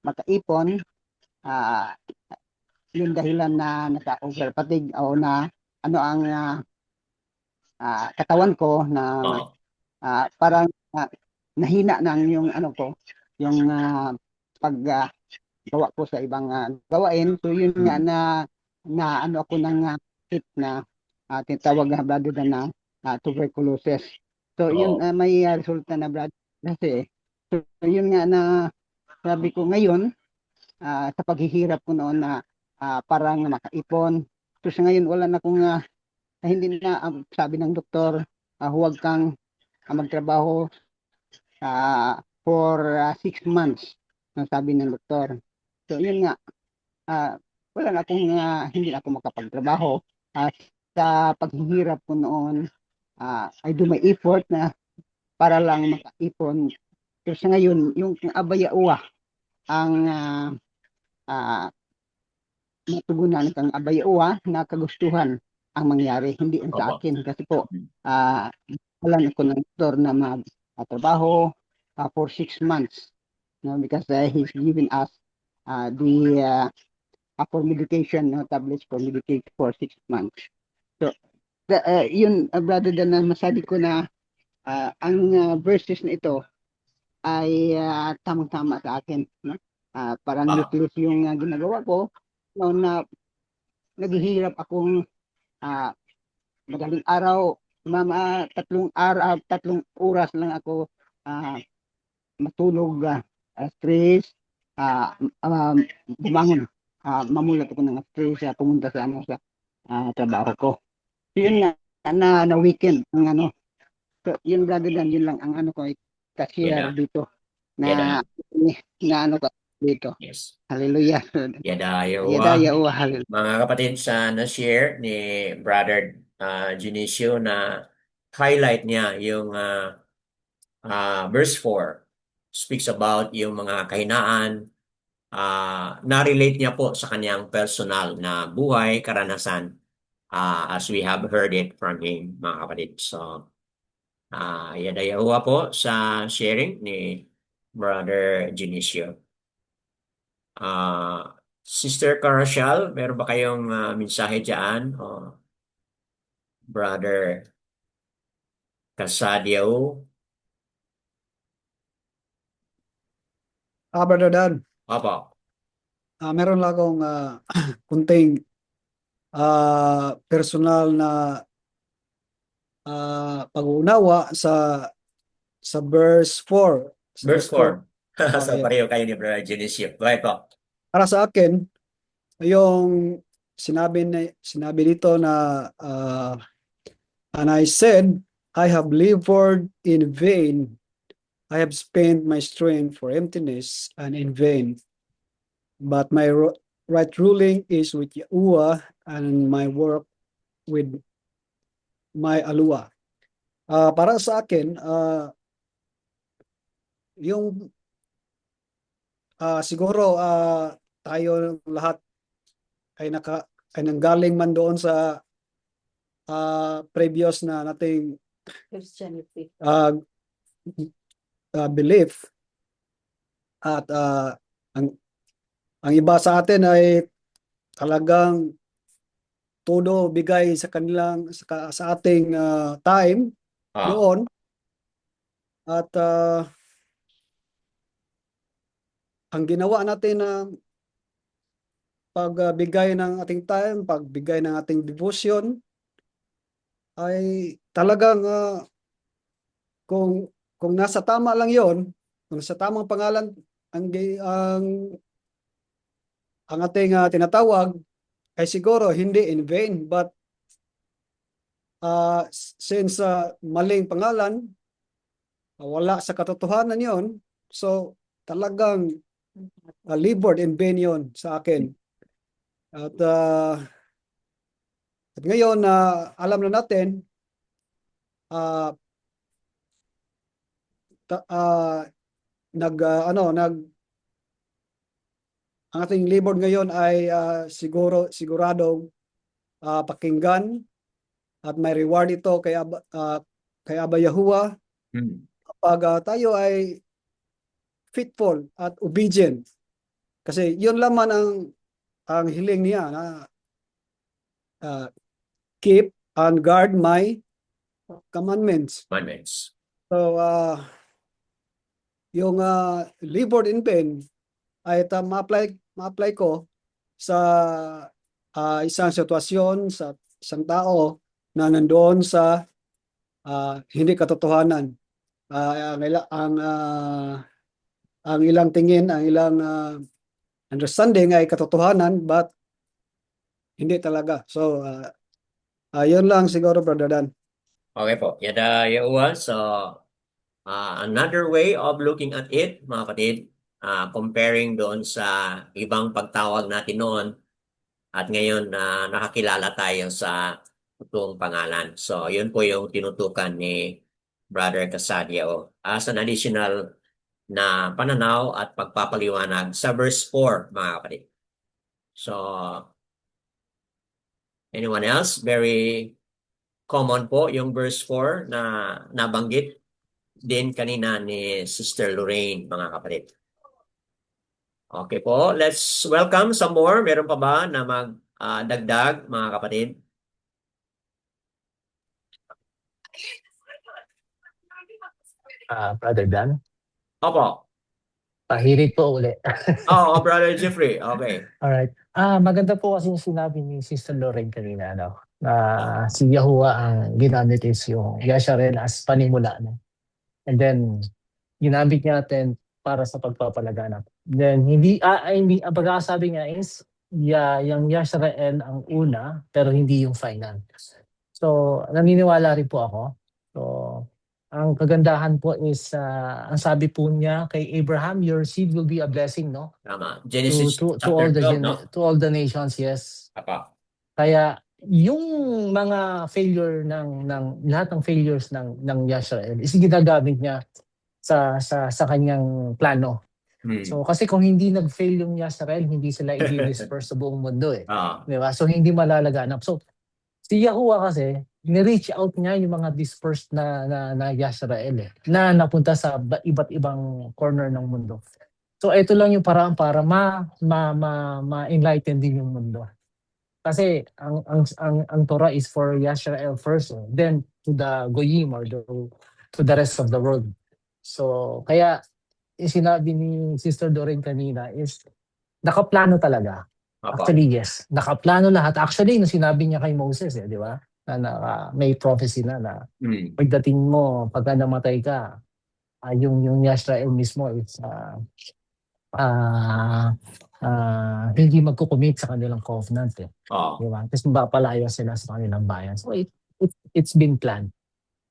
makaipon, yung dahilan na nasa-over fatigue o na ano ang katawan ko na parang nahina ng yung ano ko, yung paggawa ko sa ibang gawain. So yun nga na ano ako ng hit na tinatawag na brother na tuberculosis. So yun Oo. may resulta na brother kasi. So yun nga na sabi ko ngayon sa paghihirap ko noon na parang makaipon. So sa ngayon wala na akong hindi na sabi ng doktor huwag kang magtrabaho for 6 months ang sabi ng doktor. So yun nga wala na akong hindi na ako makapagtrabaho sa paghihirap ko noon. I do my effort na para lang makaipon. Pero sa ngayon yung abayawa ang matugunan kang abayawa na kagustuhan ang mangyari, hindi ang sa Opo. akin kasi po wala na ko ng doktor na magtrabaho for 6 months, no, because he's giving us the for medication, no, tablets for medication for 6 months. So yun brother na masabi ko na ang verses na ito ay tamang-tama sa akin, no? Parang useless yung ginagawa ko no, na naghihirap akong madaling araw, tatlong oras lang ako matulog, stress, bumangon, mamulat ako ng stress, pumunta sa sa trabaho ko. So, yun nga na weekend ang ano. So, yun brother Dan, yun lang ang ano ko Yeah. kasi dito Yeah. na ano ko dito. Yes. Hallelujah. Yadayawa. Yadayawa, hallelujah. Mga kapatid, sa na-share ni Brother Junicio na highlight niya yung verse 4 speaks about yung mga kahinaan. Na-relate niya po sa kanyang personal na buhay, karanasan, as we have heard it from him, mga kapatid. So, yadayawa po sa sharing ni Brother Junicio. Sister Carashal, meron ba kayong mensahe dyan? O Brother Casadio? Brother Dan, Opo. meron lang akong kunting personal na pag-uunawa sa verse 4. Verse 4. So, yeah. pareho kayo ni Brother Junicio. Right po. Para sa akin, yung sinabi dito na and I said, I have labored in vain. I have spent my strength for emptiness and in vain. But my right ruling is with Yahuwah and my work with my alua. Para sa akin, yung siguro tayo lahat ay nanggaling man doon sa previous na nating Christianity belief at ang iba sa atin ay talagang todo bigay sa kanilang sa ating time doon at ang ginawa natin na pagbigay ng ating time, pagbigay ng ating devotion ay talagang kung nasa tama lang 'yon, kung sa tamang pangalan ang ating tinatawag ay siguro hindi in vain, but since maling pangalan, wala sa katotohanan 'yon, so talagang labored in vain 'yon sa akin. At ngayon alam na natin ang ating labor ngayon ay siguradong pakinggan at may reward ito kay Abba Yahuwah kapag tayo ay faithful at obedient. Kasi yun lamang ang hiling niya na keep and guard my commandments. Commandments. So yung labored in vain ay ma-apply ko sa isang sitwasyon sa isang tao na nandoon sa hindi katotohanan. Ang ilang tingin, ang ilang understanding ay katotohanan but hindi talaga. So, yun lang siguro, Brother Dan. Okay po. Yawa. So, another way of looking at it, mga kapatid, comparing doon sa ibang pagtawag natin noon at ngayon nakakilala tayo sa totoong pangalan. So, yun po yung tinutukan ni Brother Casadio as an additional na pananaw at pagpapaliwanag sa verse 4, mga kapatid. So, anyone else? Very common po yung verse 4 na nabanggit din kanina ni Sister Lorraine, mga kapatid. Okay po, let's welcome some more. Meron pa ba na magdagdag, mga kapatid? Brother Dan, Opo. pahirit po uli. Oo, Brother Jeffrey. Okay. Alright. Maganda po kasi yung sinabi ni Sister Lorraine kanina, no? Na si Yahuwah ang ginamit is yung Yasharel as panimula. No? And then, ginamit niya natin para sa pagpapalaganap. Then, ang pagkakasabi niya is, yung Yasharel ang una, pero hindi yung final. So, naniniwala rin po ako. So, ang kagandahan po is, ang sabi po niya kay Abraham, your seed will be a blessing, no? Tama. Genesis To chapter all the 12, no? to all the nations, yes. Apa. Kaya yung mga failure ng lahat ng failures ng Yasharel is ginagamit niya sa kanyang plano. So kasi kung hindi nag-fail yung Yasharel, hindi sila i-disperse sa buong mundo eh. Di ba? So hindi malalaganap. So si Yahuwah kasi ni-reach out niya yung mga dispersed na Yasharel eh, na napunta sa iba't ibang corner ng mundo. So ito lang yung paraan para ma-enlighten din yung mundo. Kasi ang Torah is for Yasharel first, then to the Goyim or to the rest of the world. So kaya sinabi ni Sister Doreen kanina is nakaplano talaga. Actually, yes. Nakaplano lahat. Actually, nung sinabi niya kay Moses, di ba? Na may prophecy na pagdating mo, pagka namatay ka, yung Yasrael mismo is hindi magkukumit sa kanilang covenant. Di ba? Kasi mapapalayo sila sa kanilang bayan. So, it's been planned.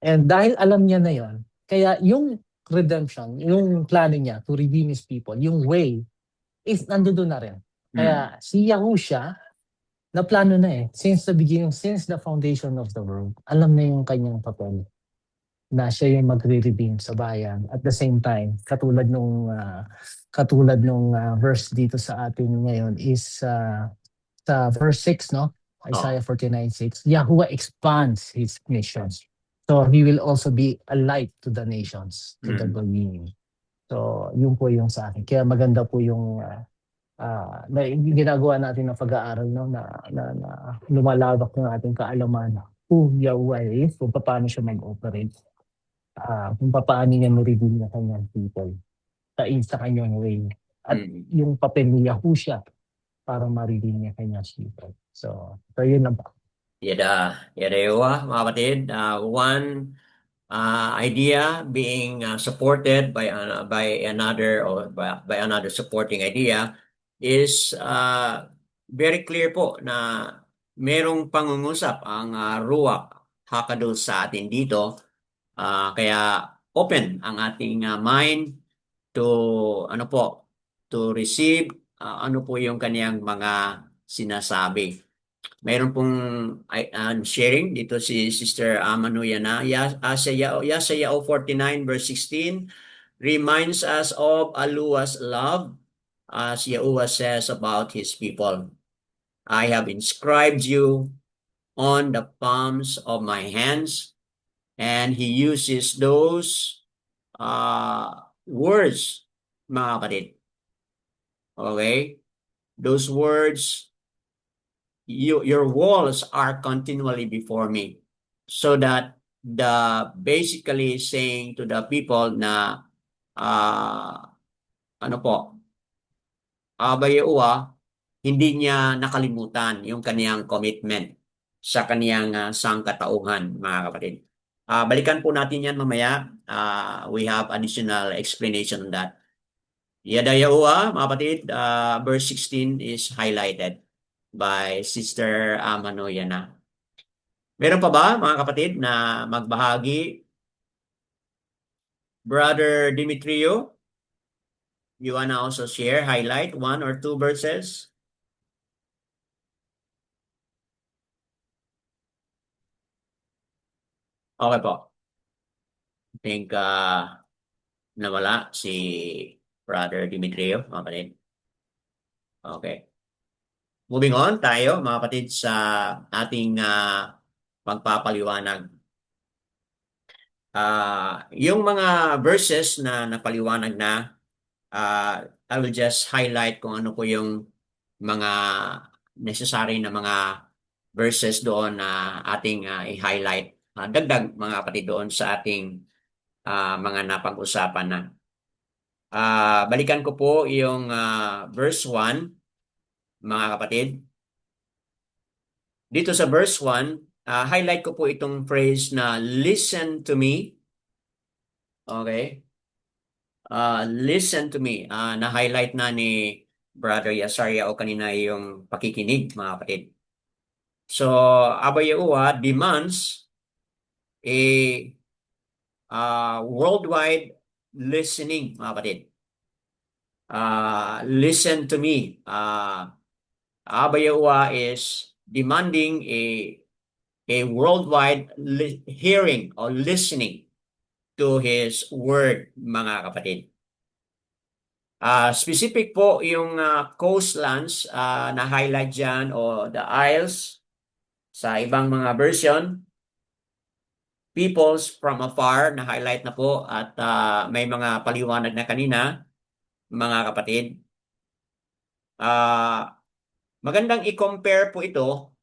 And dahil alam niya na yon, kaya yung redemption, yung plano niya to redeem his people, yung way, is nandoon na rin. Kaya si Yahushua, na plano na eh. Since the beginning, since the foundation of the world, alam na yung kanyang papel na siya yung magre-redeem sa bayan. At the same time, katulad nung verse dito sa atin ngayon is sa verse 6, no? Isaiah 49:6. Yahuwah expands his nations. So he will also be a light to the nations, to the Goyim. So yun po yung sa akin. Kaya maganda po yung ginagawa natin ng pag-aaral, no, na lumalawak ng ating kaalaman who Yahuwah is, kung paano siya mag-operate, kung paano niya ma-redeem na kanyang people sa kanyang way, at yung papel ni Yahushua para ma-redeem niya kanyang people. So yun lang pa. Yawa, mga kapatid. One idea being supported by another or by another supporting idea is very clear po na merong pangungusap ang Ruach HaKodesh sa atin dito. Kaya open ang ating mind to to receive ano po yung kaniyang mga sinasabi. Mayroon pong sharing dito si Sister Manuya na Yesaya 49 verse 16 reminds us of Alua's love, as Yahuwah says about his people. I have inscribed you on the palms of my hands. And he uses those words, mga kapatid. Okay? Those words, your walls are continually before me. So that basically saying to the people na ano po, Abba Yahuwah, hindi niya nakalimutan yung kaniyang commitment sa kaniyang sangkatauhan, mga kapatid. Balikan po natin yan mamaya. We have additional explanation on that. Yada Yahuwah, mga kapatid, verse 16 is highlighted by Sister Amano Yana. Meron pa ba, mga kapatid, na magbahagi? Brother Dimitrio, you wanna also share, highlight 1 or 2 verses? Okay po. I think nawala si Brother Dimitrio, mga kapatid. Okay. Moving on tayo, mga kapatid, sa ating pagpapaliwanag. Yung mga verses na napaliwanag na, I will just highlight kung ano po yung mga necessary na mga verses doon na ating i-highlight. Dagdag, mga kapatid, doon sa ating mga napag-usapan na. Balikan ko po yung verse 1, mga kapatid. Dito sa verse 1, highlight ko po itong phrase na listen to me. Okay? Listen to me. Na-highlight na ni Brother Yasaria o kanina yung pakikinig, mga kapatid. So, Abba Yahuwah demands a worldwide listening, mga kapatid. Listen to me. Abba Yahuwah is demanding a worldwide hearing or listening to His word, mga kapatid. Specific po yung coastlands na highlight dyan o the isles sa ibang mga version. Peoples from afar na highlight na po at may mga paliwanag na kanina, mga kapatid. Magandang i-compare po ito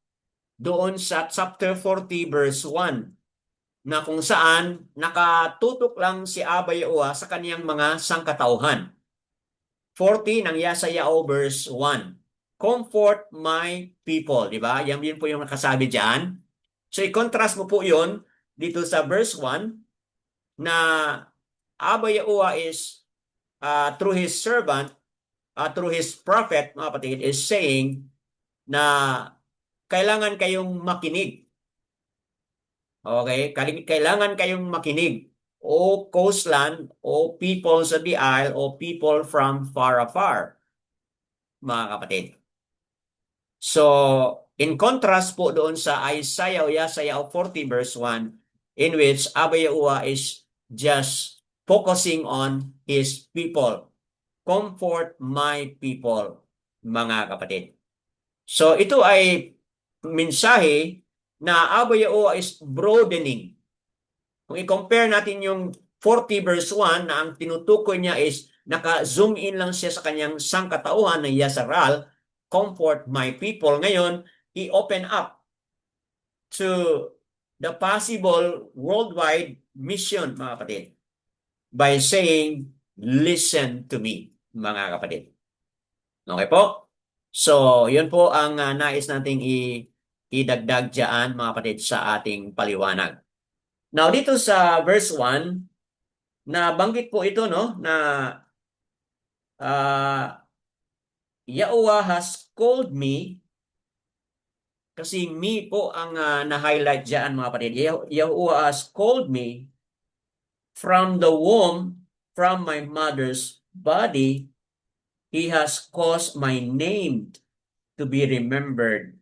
doon sa chapter 40 verse 1 na kung saan nakatutok lang si Abba Yahuwah sa kaniyang mga sangkatauhan. 40 ng Yesayao verse 1. Comfort my people, di ba? Yan po yung nakasabi diyan. So i-contrast mo po 'yon dito sa verse 1 na Abba Yahuwah is through His servant, through His prophet, mga kapatid, is saying na kailangan kayong makinig. Okay? Kailangan kayong makinig. O coastland, o peoples of the isle, o people from far afar, mga kapatid. So, in contrast po doon sa Isaiah 40 verse 1, in which Abba Yahuwah is just focusing on His people. Comfort my people, mga kapatid. So, ito ay mensahe na Abba Yahuwah is broadening. Kung i-compare natin yung 40 verse 1 na ang tinutukoy niya is naka-zoom in lang siya sa kanyang sangkatauhan ng Yasharal, comfort my people. Ngayon, i-open up to the possible worldwide mission, mga kapatid, by saying, listen to me, mga kapatid. Okay po? So, yun po ang nais nating idagdag dyan, mga kapatid, sa ating paliwanag. Now, dito sa verse 1, nabanggit po ito, no, na Yahuwah has called me, kasi me po ang na-highlight dyan, mga kapatid. Yahuwah has called me from the womb, from my mother's body. He has caused my name to be remembered.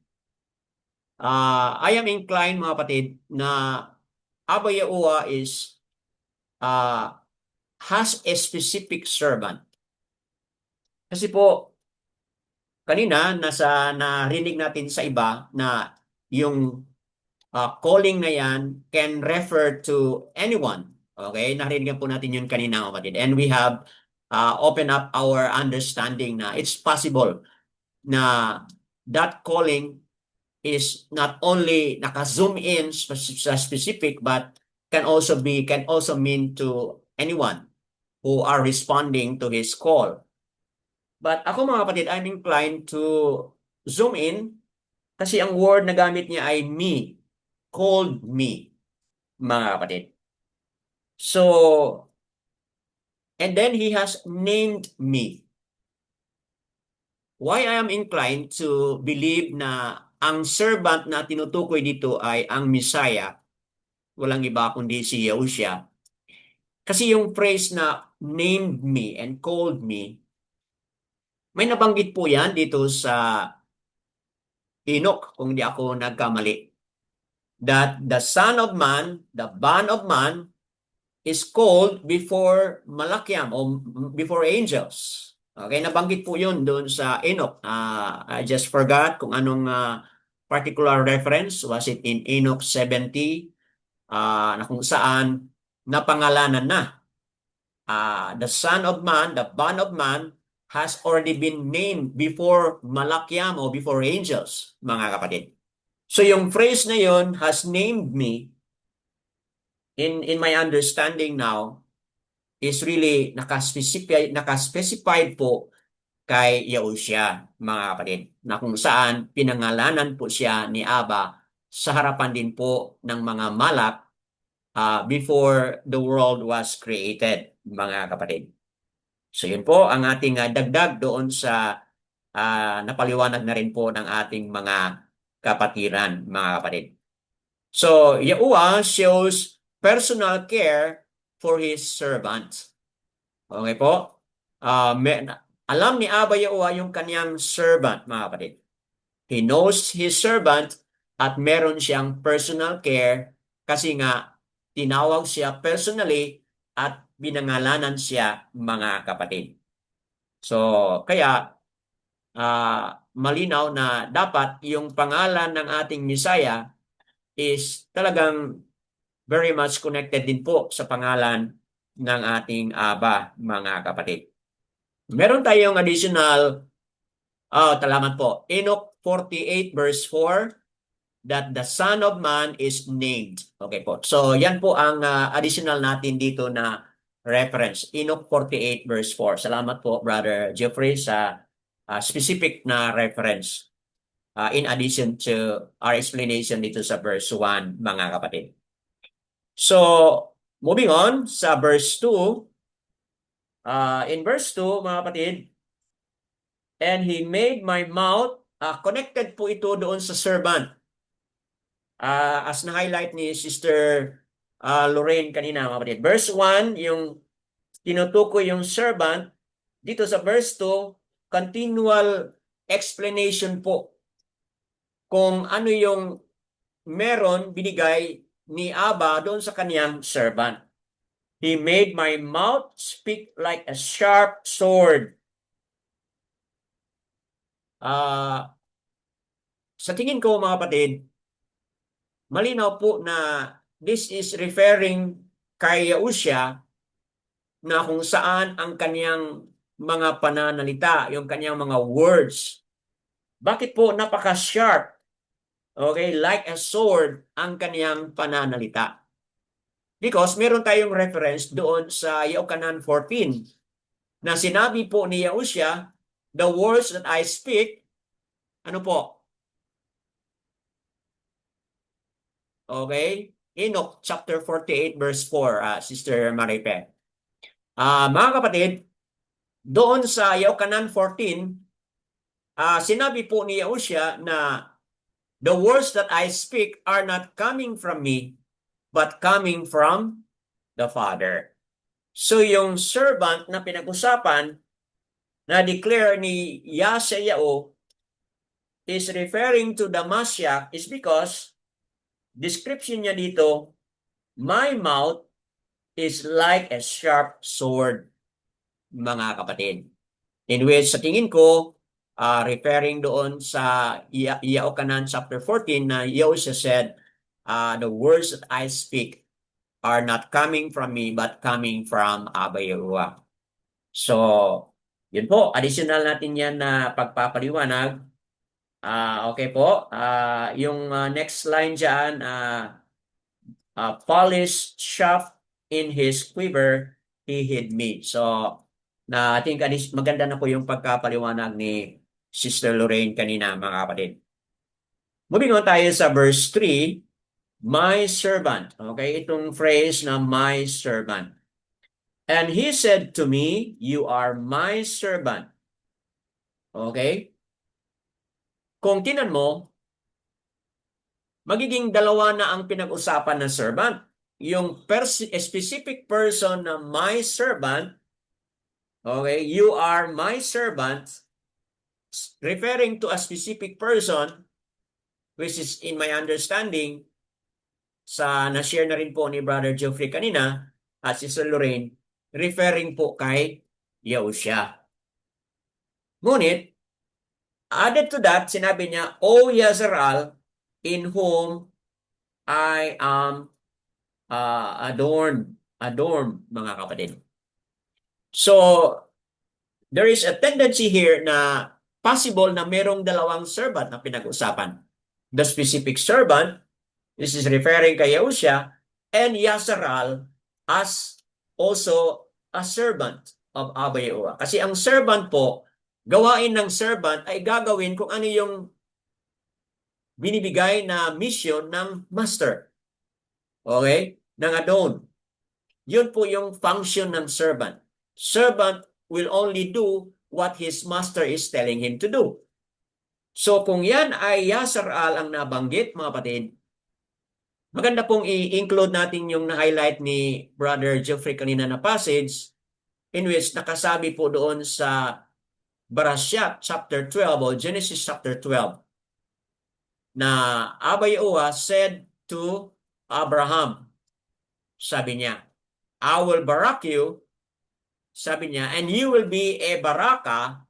I am inclined, mga kapatid, na Abba Yahuwah is has a specific servant. Kasi po, kanina, narinig natin sa iba na yung calling na yan can refer to anyone. Okay? Narinig po natin yun kanina, kapatid. And we have opened up our understanding na it's possible na that calling is not only naka-zoom in sa specific but can also mean to anyone. who are responding to his call. But ako mga kapatid, I'm inclined to zoom in kasi ang word na gamit niya ay me, called me, mga kapatid. So, and then he has named me. Why I am inclined to believe na ang servant na tinutukoy dito ay ang Messiah, walang iba kundi si Yahushua. Kasi yung phrase na named me and called me, may nabanggit po yan dito sa Enoch, kung di ako nagkamali. That the Son of Man, the Son of Man, is called before Malakiam o before angels. Okay, nabanggit po yun doon sa Enoch. I just forgot kung anong particular reference. Was it in Enoch 70? Na kung saan napangalanan na. The Son of Man, the Son of Man, has already been named before Malakiam o before angels, mga kapatid. So yung phrase na yun, has named me, in my understanding now, is really nakaspecified po kay Yahushua, mga kapatid, na kung saan pinangalanan po siya ni Aba sa harapan din po ng mga malak before the world was created, mga kapatid. So yun po ang ating dagdag doon sa napaliwanag na rin po ng ating mga kapatiran, mga kapatid. So Yahuwah shows personal care for his servants. Okay po? Alam ni Abba Yahuwah yung kanyang servant, mga kapatid. He knows his servant at meron siyang personal care kasi nga tinawag siya personally at binangalanan siya, mga kapatid. So, kaya malinaw na dapat yung pangalan ng ating Messiah is talagang very much connected din po sa pangalan ng ating Aba, mga kapatid. Meron tayong additional, salamat po, Enoch 48 verse 4, that the Son of Man is named. Okay po. So yan po ang additional natin dito na reference. Enoch 48 verse 4. Salamat po, Brother Jeffrey, sa specific na reference in addition to our explanation dito sa verse 1, mga kapatid. So, moving on sa verse 2. In verse 2, mga kapatid, and he made my mouth, connected po ito doon sa servant. As na-highlight ni Sister Lorraine kanina, mga kapatid. Verse 1, yung tinutukoy yung servant. Dito sa verse 2, continual explanation po kung ano yung meron binigay ni Abba doon sa kaniyang servant. He made my mouth speak like a sharp sword. Sa tingin ko, mga kapatid, malinaw po na this is referring kay Yahushua na kung saan ang kaniyang mga pananalita, yung kaniyang mga words. Bakit po napaka-sharp? Okay, like a sword ang kaniyang pananalita. Because meron tayong reference doon sa Yohanan 14 na sinabi po ni Yahushua, the words that I speak, ano po? Okay? Enoch chapter 48 verse 4, Sister Maripe. Mga kapatid, doon sa Yohanan 14, sinabi po ni Yahushua na the words that I speak are not coming from me, but coming from the Father. So yung servant na pinag-usapan na declare ni Yeshayahu is referring to the Mashiach is because description niya dito, my mouth is like a sharp sword, mga kapatid. In which sa tingin ko, referring doon sa Yohanan chapter 14 na Yahushua said, the words that I speak are not coming from me but coming from Abba Yahuwah. So, yun po, additional natin yan na pagpapaliwanag. Okay po, yung next line dyan, polished shaft in his quiver, He hid me. So, I think maganda na po yung pagkapaliwanag ni Sister Lorraine kanina, mga kapatid. Moving on tayo sa verse 3, my servant. Okay, itong phrase na my servant. And he said to me, you are my servant. Okay? Kung tinan mo, magiging dalawa na ang pinag-usapan ng servant. Yung specific person na my servant, okay, you are my servant, referring to a specific person, which is in my understanding, sa na-share na rin po ni Brother Geoffrey kanina, at Sister Lorraine, referring po kay Yahushua. Ngunit, added to that, sinabi niya, O Yazral, in whom I am adorned, mga kapatid. So, there is a tendency here na possible na merong dalawang servant na pinag-usapan. The specific servant, this is referring kay Yahushua, and Yazral as also a servant of Abba Yahuwah. Kasi ang servant po, gawain ng servant ay gagawin kung ano yung binibigay na mission ng master. Okay? Ng Adon. Yun po yung function ng servant. Servant will only do what his master is telling him to do. So kung yan ay Yazral ang nabanggit, mga kapatid, maganda pong i-include natin yung na-highlight ni Brother Geoffrey kanina na passage in which nakasabi po doon sa Barashat chapter 12 o Genesis chapter 12 na Abba Yahuwah said to Abraham, sabi niya, I will barak you, sabi niya, and you will be a baraka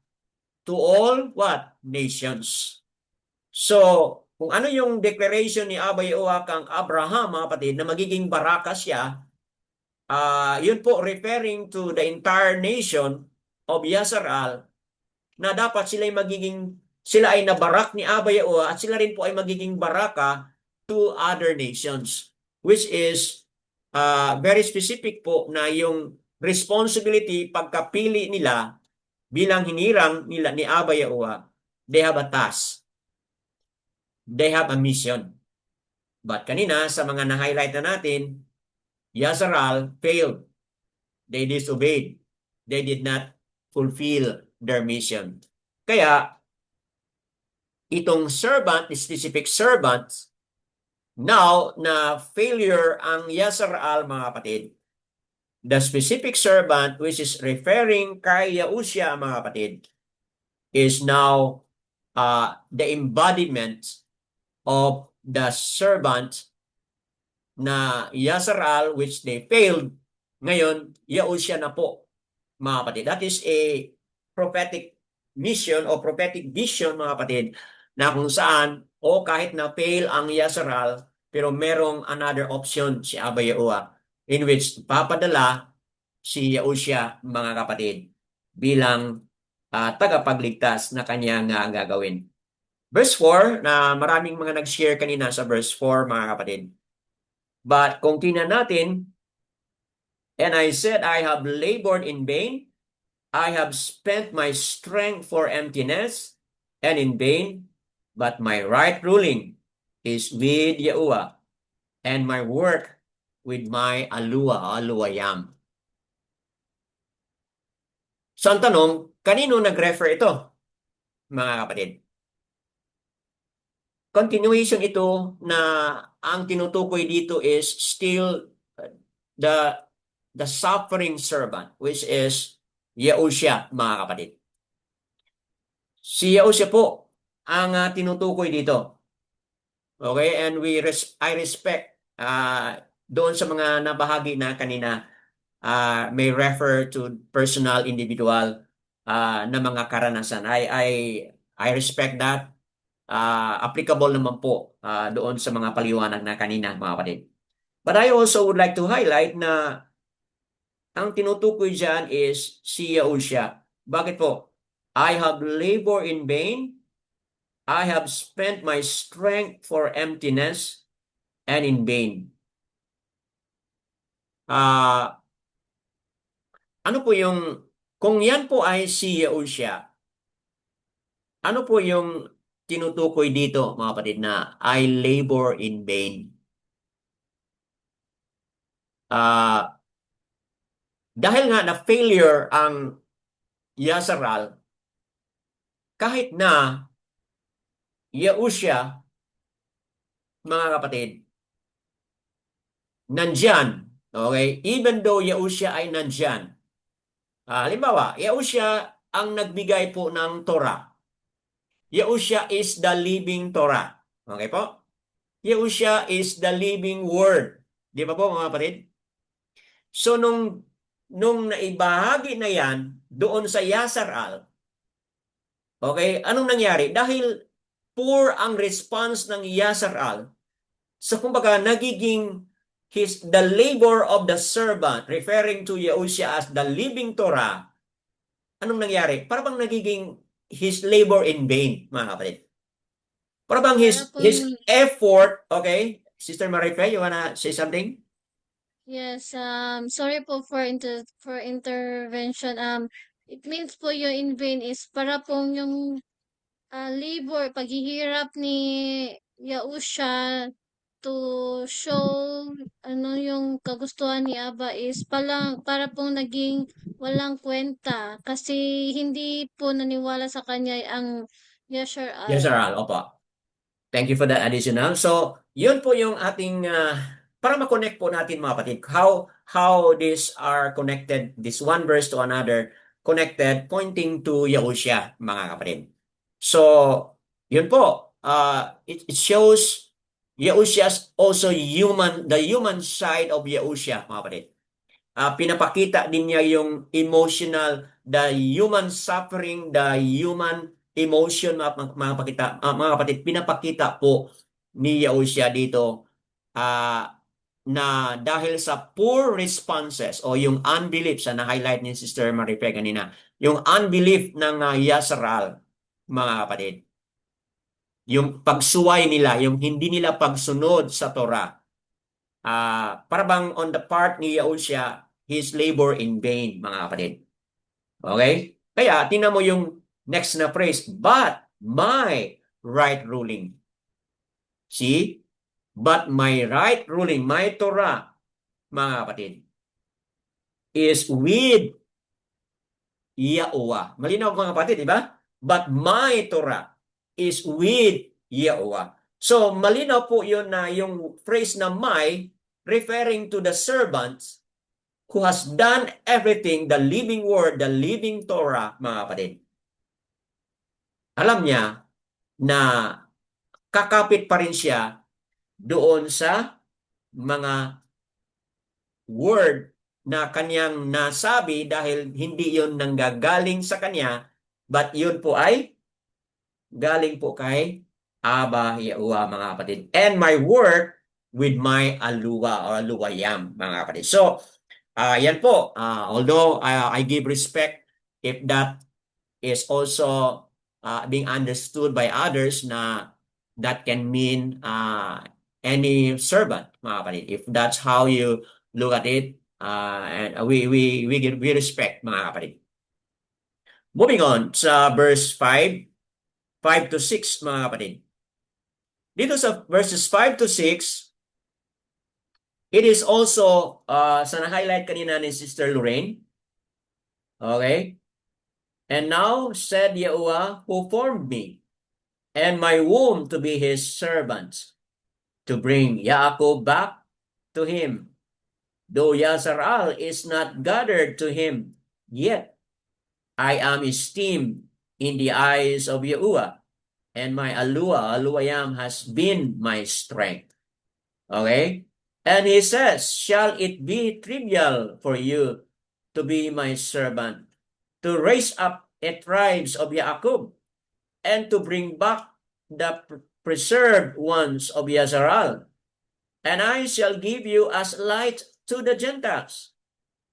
to all what? Nations. So, kung ano yung declaration ni Abba Yahuwah kang Abraham, mga kapatid, na magiging baraka siya, yun po referring to the entire nation of Yazral na dapat sila ay nabarak ni Abba Yahuwah at sila rin po ay magiging baraka to other nations, which is very specific po na yung responsibility pagkapili nila bilang hinirang nila ni Abba Yahuwah, they have a task. They have a mission. But kanina, sa mga na-highlight na natin, Yazral failed. They disobeyed. They did not fulfill their mission. Kaya, itong servant, specific servants, now na failure ang Yazral, mga kapatid, the specific servant, which is referring kay Yahushua, mga kapatid, is now the embodiment of the servant na Yazral, which they failed. Ngayon, Yahushua na po, mga kapatid. That is a prophetic mission o prophetic vision, mga kapatid, na kung saan, kahit na fail ang Yazral, pero merong another option si Abba Yahuwah, in which papadala si Yahushua, mga kapatid, bilang tagapagligtas na kanyang gagawin. Verse 4, na maraming mga nag-share kanina sa verse 4, mga kapatid. But kung tingnan natin, and I said, I have labored in vain, I have spent my strength for emptiness and in vain, but my right ruling is with Yahuwah, and my work with my aluwayam. So ang tanong, kanino nag-refer ito, mga kapatid? Continuation ito na ang tinutukoy dito is still the suffering servant, which is Yahushua, mga kapatid. Si Yahushua po ang tinutukoy dito. Okay? And I respect doon sa mga nabahagi na kanina may refer to personal, individual na mga karanasan. I respect that. Applicable naman po doon sa mga paliwanag na kanina, mga kapatid. But I also would like to highlight na ang tinutukoy dyan is si Yahushua. Bakit po? I have labored in vain. I have spent my strength for emptiness and in vain. Ano po yung, kung yan po ay si Yahushua, ano po yung tinutukoy dito, mga kapatid, na I labor in vain? Dahil nga na failure ang Yasaral, kahit na Yahushua, mga kapatid, nandyan, okay? Even though Yahushua ay nandyan, halimbawa, Yahushua ang nagbigay po ng Torah. Yahushua is the living Torah. Okay po? Yahushua is the living word. Di ba po, mga kapatid? So, nung naibahagi na yan doon sa Yasaral, okay, anong nangyari? Dahil poor ang response ng Yasaral, so kumbaga nagiging the labor of the servant, referring to Yahushua as the living Torah, anong nangyari? Para bang nagiging his labor in vain, mga kapatid. Para bang his effort, okay? Sister Marife, you wanna say something? Yes, sorry po for intervention. It means po yung in vain is para pong yung labor, paghihirap ni Yausha to show ano yung kagustuhan ni Aba is para pong naging walang kwenta kasi hindi po naniwala sa kanya ang Yashar Yes, sir. Opo. Thank you for that additional. So, yun po yung ating, para ma-connect po natin mga kapatid, how these are connected, this one verse to another, connected, pointing to Yahushua, mga kapatid. So, yun po, it shows Yahushua's also the human side of Yahushua, mga kapatid. Pinapakita din niya yung emotional, the human suffering, the human emotion, mga kapatid, pinapakita po ni Yahushua dito na dahil sa poor responses o yung unbelief sa na-highlight ni Sister Marife kanina, yung unbelief ng Yasral, mga kapatid, yung pagsuway nila, yung hindi nila pagsunod sa Torah, para bang on the part ni Yahushua, his labor in vain, mga kapatid. Okay? Kaya, tingnan mo yung next na phrase, but my right ruling. See? But my right ruling, my Torah, mga kapatid, is with Yahuwah. Malinaw mga kapatid, di ba? But my Torah is with Yahuwah. So, malinaw po yun na yung phrase na my, referring to the servants who has done everything, the living word, the living Torah, mga kapatid. Alam niya na kakapit pa rin siya doon sa mga word na kanyang nasabi dahil hindi yun nanggagaling sa kanya, but yun po ay galing po kay Aba Yahuwah, mga kapatid. And my word with my aluwa or aluwayam, mga kapatid. So, yan po. Although I give respect if that is also being understood by others na that can mean any servant, mga kapatid. If that's how you look at it, and we respect, mga kapatid. Moving on sa verse 5 to 6, mga kapatid. Dito sa verses 5 to 6, it is also, sa na-highlight kanina ni Sister Lorraine, okay? And now said Yahuwah, who formed me, and my womb to be his servant, to bring Yaakov back to him. Though Yasaral is not gathered to him, yet I am esteemed in the eyes of Yahuwah, and my Aluayam has been my strength. Okay? And he says, shall it be trivial for you to be my servant, to raise up a tribes of Yaakov, and to bring back the preserved ones of Yazaral? And I shall give you as light to the Gentiles,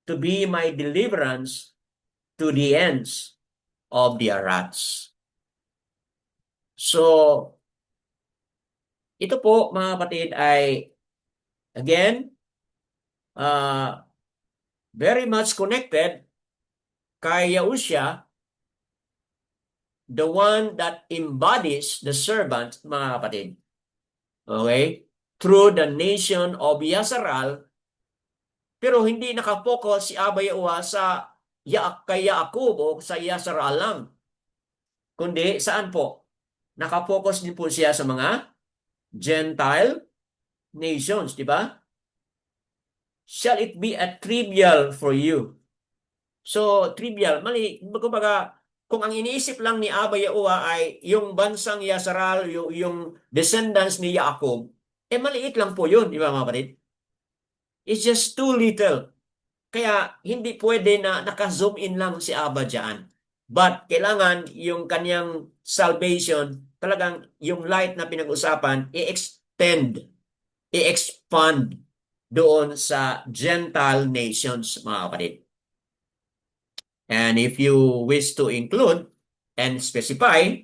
to be my deliverance to the ends of the rats. So, ito po mga kapatid ay, again, very much connected kay Yahushua, the one that embodies the servant, mga kapatid. Okay? Through the nation of Yasharal, pero hindi nakafocus si Abba Yahuwah sa kay Yaakov o sa Yasharal lang. Kundi saan po? Nakafocus din po siya sa mga Gentile nations, di ba? Shall it be a trivial for you? So, trivial, mali. Kumbaga, kung ang iniisip lang ni Abba Yahuwah ay yung bansang Yasharal, yung descendants ni Yaakov, maliit lang po yun, di ba mga kapatid? It's just too little. Kaya hindi pwede na naka-zoom in lang si Abba dyan. But kailangan yung kanyang salvation, talagang yung light na pinag-usapan, i-extend, i-expand doon sa Gentile nations, mga kapatid. And if you wish to include and specify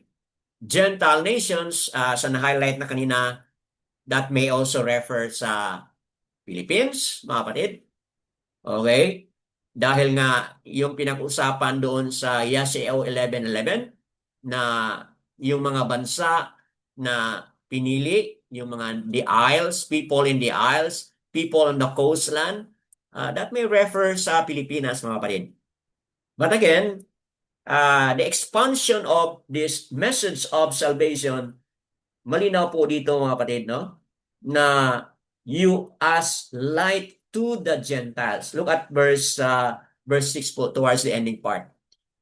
Gentile nations, sa na-highlight na kanina, that may also refer sa Philippines, mga kapatid. Okay? Dahil nga yung pinag-usapan doon sa Yashao 11:11 na yung mga bansa na pinili, yung mga the isles, people in the isles, people on the coastland, that may refer sa Pilipinas, mga kapatid. But again, the expansion of this message of salvation, malinaw po dito, mga kapatid, no? Na you as light to the Gentiles. Look at verse 6 po, towards the ending part.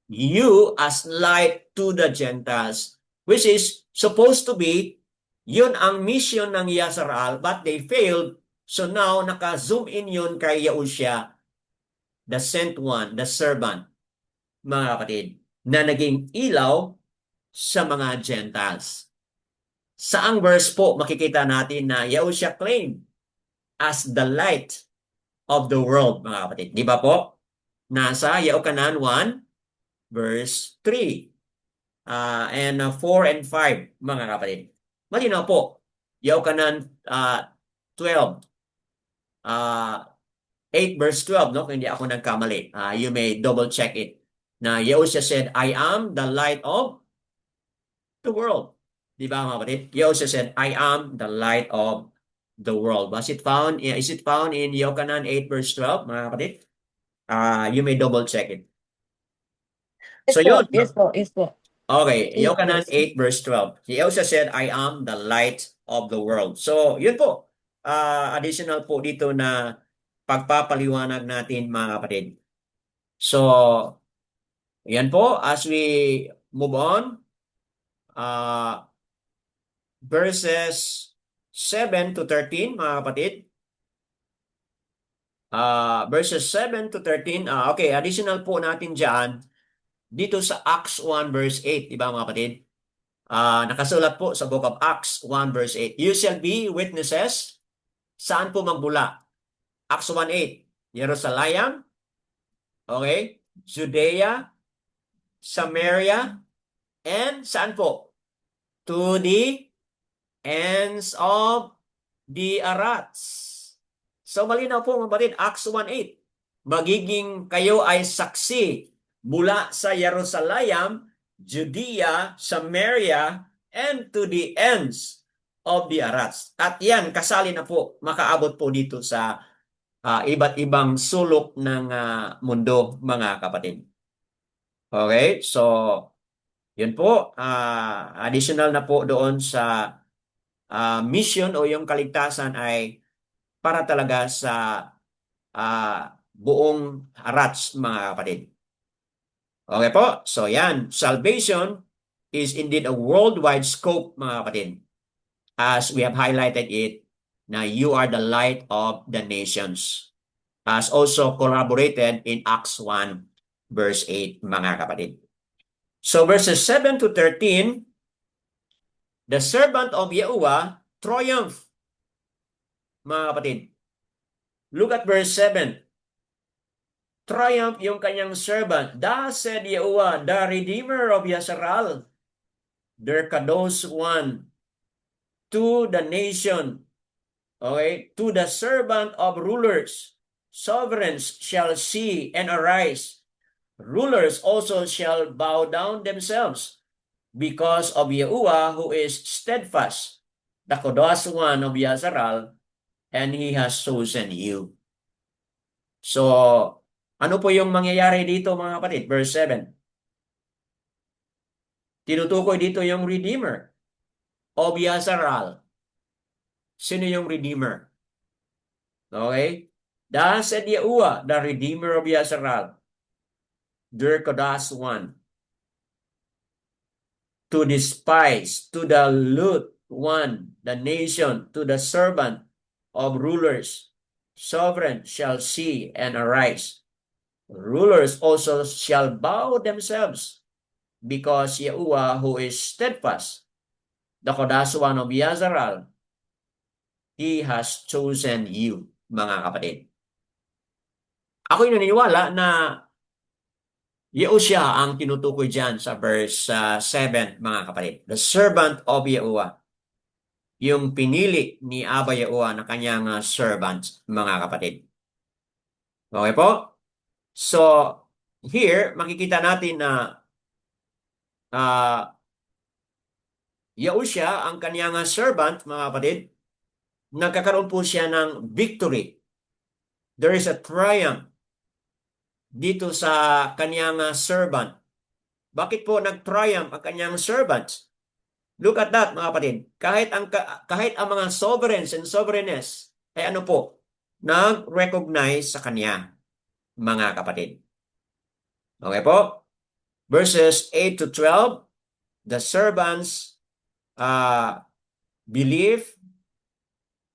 You as light to the Gentiles, which is supposed to be, yun ang mission ng Yasharal, but they failed. So now, naka-zoom in yun kay Yahushua, the sent one, the servant, mga kapatid, na naging ilaw sa mga Gentiles. Saang verse po makikita natin na Yahushua claimed as the light of the world, mga kapatid. Di ba po? Nasa Yaokanan 1, verse 3, and 4 and 5, mga kapatid. Malinaw po. Yaokanan 12, 8 verse 12, no? Kung hindi ako nagkamali. You may double check it. Na Yahushua said, I am the light of the world. Di ba, mga kapatid? Yahushua said, I am the light of the world. Is it found in Yochanan 8 verse 12, mga kapatid? You may double check it. So yun. Yes po. Okay, 8 Yochanan verse. 8 verse 12. He also said, I am the light of the world. So yun po. Additional po dito na pagpapaliwanag natin, mga kapatid. So, yan po. As we move on, verses 7 to 13, mga kapatid. Verses 7 to 13. Okay, additional po natin dyan. Dito sa Acts 1 verse 8, diba mga kapatid? Nakasulat po sa book of Acts 1 verse 8. You shall be witnesses. Saan po magbula? Acts 1:8. Jerusalem. Okay. Judea. Samaria. And saan po? To the ends of the Arats. So malinaw po mga kapatid, Acts 1:8. Magiging kayo ay saksi mula sa Jerusalem, Judea, Samaria, and to the ends of the Arats. At yan, kasali na po, makaabot po dito sa iba't ibang sulok ng mundo, mga kapatid. Okay, so yun po, additional na po doon sa mission o yung kaligtasan ay para talaga sa buong Arats, mga kapatid. Okay po, so yan, salvation is indeed a worldwide scope, mga kapatid. As we have highlighted it, na you are the light of the nations. As also corroborated in Acts 1 verse 8, mga kapatid. So verses 7 to 13, the servant of Yahuwah triumph, mga kapatid. Look at verse 7. Triumph yung kanyang servant. Thus said Yahuwah, the Redeemer of Yasharal, their Kadosh one, to the nation, okay, to the servant of rulers, sovereigns shall see and arise, Rulers also shall bow down themselves because of Yahuwah who is steadfast, the Kodos one of Yazarel, and He has chosen you. So, ano po yung mangyayari dito mga kapatid? Verse 7. Tinutukoy dito yung Redeemer of Yazarel. Sino yung Redeemer? Okay? Thus said Yahuwah, the Redeemer of Yazarel, their Kodas one, to despise, to the loot one, the nation, to the servant of rulers, sovereign shall see and arise. Rulers also shall bow themselves, because Yahuwah who is steadfast, the Kodas one of Yazarel, He has chosen you, mga kapatid. Ako'y naniniwala na Yahushua ang tinutukoy dyan sa verse 7, mga kapatid. The servant of Yahuwah. Yung pinili ni Abba Yahuwah na kanyang servant, mga kapatid. Okay po? So, here, makikita natin na Yahushua, ang kanyang servant, mga kapatid, nagkakaroon po siya ng victory. There is a triumph dito sa kanyang servant. Bakit po nag-triumph ang kanyang servants? Look at that, mga kapatid. Kahit ang mga sovereigns and sovereignness ay ano po, nag-recognize sa kanya, mga kapatid. Okay po? Verses 8 to 12, the servants believe,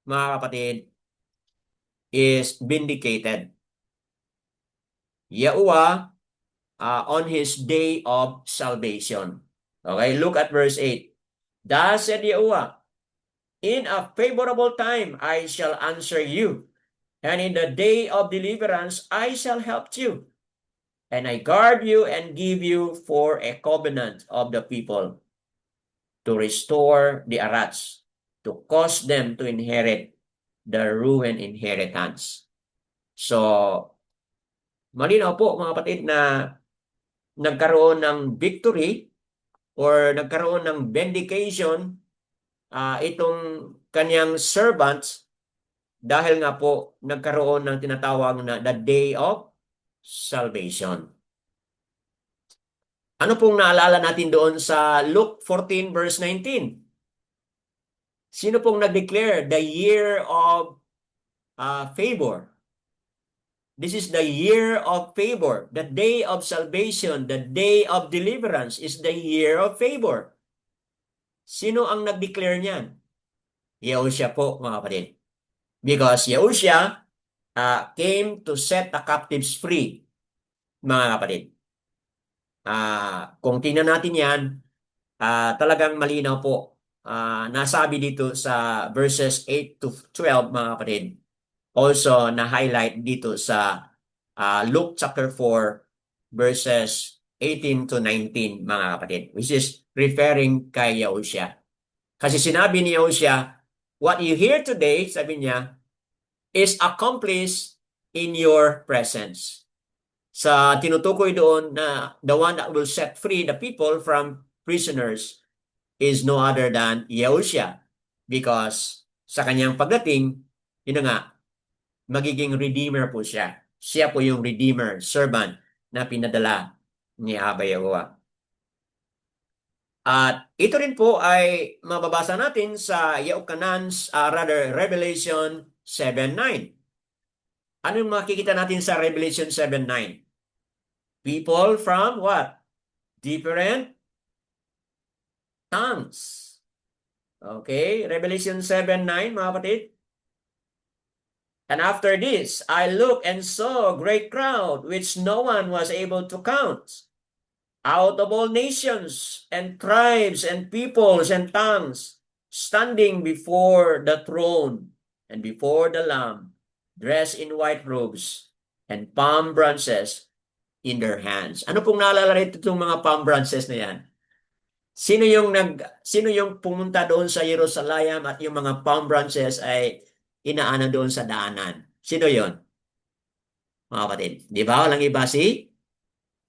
mga kapatid, is vindicated. Yahuwah on His day of salvation. Okay, look at verse 8. Thus said Yahuwah, in a favorable time I shall answer you, and in the day of deliverance I shall help you. And I guard you and give you for a covenant of the people, to restore the Arats, to cause them to inherit the ruined inheritance. So, malinaw po mga kapatid na nagkaroon ng victory or nagkaroon ng vindication itong kanyang servants dahil nga po nagkaroon ng tinatawag na the day of salvation. Ano pong naalala natin doon sa Luke 14 verse 19? Sino pong nag-declare the year of favor? This is the year of favor. The day of salvation, the day of deliverance is the year of favor. Sino ang nag-declare niyan? Yahushua po, mga kapatid. Because Yahushua came to set the captives free, mga kapatid. Kung tingnan natin yan, talagang malinaw po. Nasabi dito sa verses 8 to 12, mga kapatid. Also, na-highlight dito sa Luke chapter 4, verses 18 to 19, mga kapatid, which is referring kay Yahushua. Kasi sinabi ni Yahushua, what you hear today, sabi niya, is accomplished in your presence. Sa tinutukoy doon na the one that will set free the people from prisoners is no other than Yahushua. Because sa kanyang pagdating, yun nga, magiging redeemer po siya. Siya po yung redeemer, servant na pinadala ni Abba Yahuwah. At ito rin po ay mababasa natin sa Revelation 7:9. Ano yung makikita natin sa Revelation 7:9? People from what? Different tongues. Okay, Revelation 7:9, mga kapatid. And after this, I looked and saw a great crowd, which no one was able to count, out of all nations and tribes and peoples and tongues, standing before the throne and before the Lamb, dressed in white robes and palm branches in their hands. Ano pong naalala rito itong mga palm branches na yan? Sino yung pumunta doon sa Jerusalem at yung mga palm branches ay inaano doon sa daanan? Sino yon? Mga kapatid, di ba? Walang iba si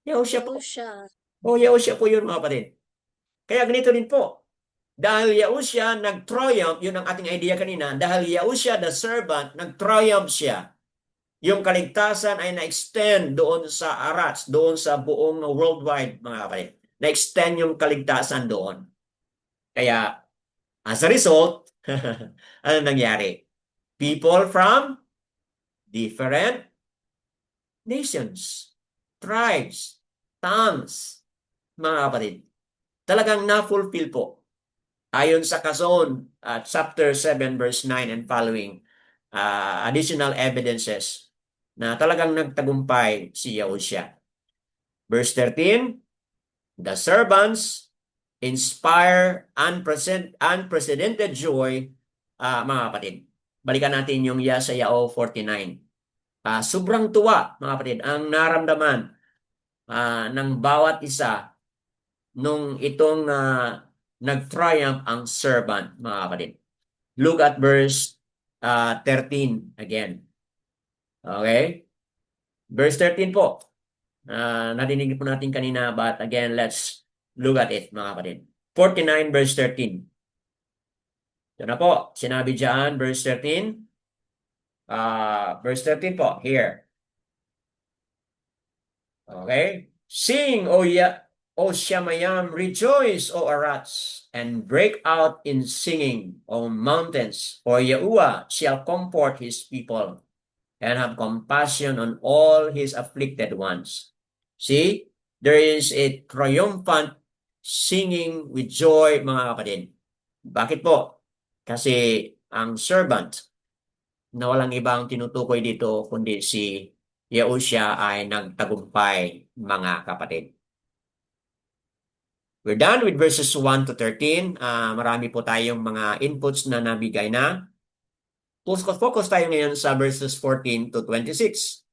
Yahusha po. Yahusha. Yahusha po yun mga kapatid. Kaya ganito rin po. Dahil Yahusha nag-triumph, yun ang ating idea kanina, dahil Yahusha the servant, nag-triumph siya. Yung kaligtasan ay na-extend doon sa Arats, doon sa buong worldwide mga kapatid. Na-extend yung kaligtasan doon. Kaya, as a result, ano nangyari? People from different nations, tribes, tongues, mga kapatid. Talagang na-fulfill po. Ayon sa Kazon, chapter 7, verse 9 and following, additional evidences na talagang nagtagumpay si Yahusha. Verse 13, the servants inspire unprecedented joy, mga kapatid. Balikan natin yung Yesaya 49. Sobrang tuwa, mga kapatid, ang naramdaman ng bawat isa nung itong nag-triumph ang servant, mga kapatid. Look at verse 13 again. Okay? Verse 13 po. Narinig po natin kanina, but again, let's look at it, mga kapatid. 49 verse 13. Ito na po. Sinabi dyan, verse 13. Verse 13 po, here. Okay? Sing, O Shamayam, rejoice, O Arats, and break out in singing, O mountains, for Yahuwah shall comfort his people and have compassion on all his afflicted ones. See, there is a triumphant singing with joy, mga kapatid. Bakit po? Kasi ang servant na walang ibang tinutukoy dito kundi si Yahusha ay nagtagumpay, mga kapatid. We're done with verses 1 to 13. Marami po tayong mga inputs na nabigay na. Focus tayo ngayon sa verses 14 to 26.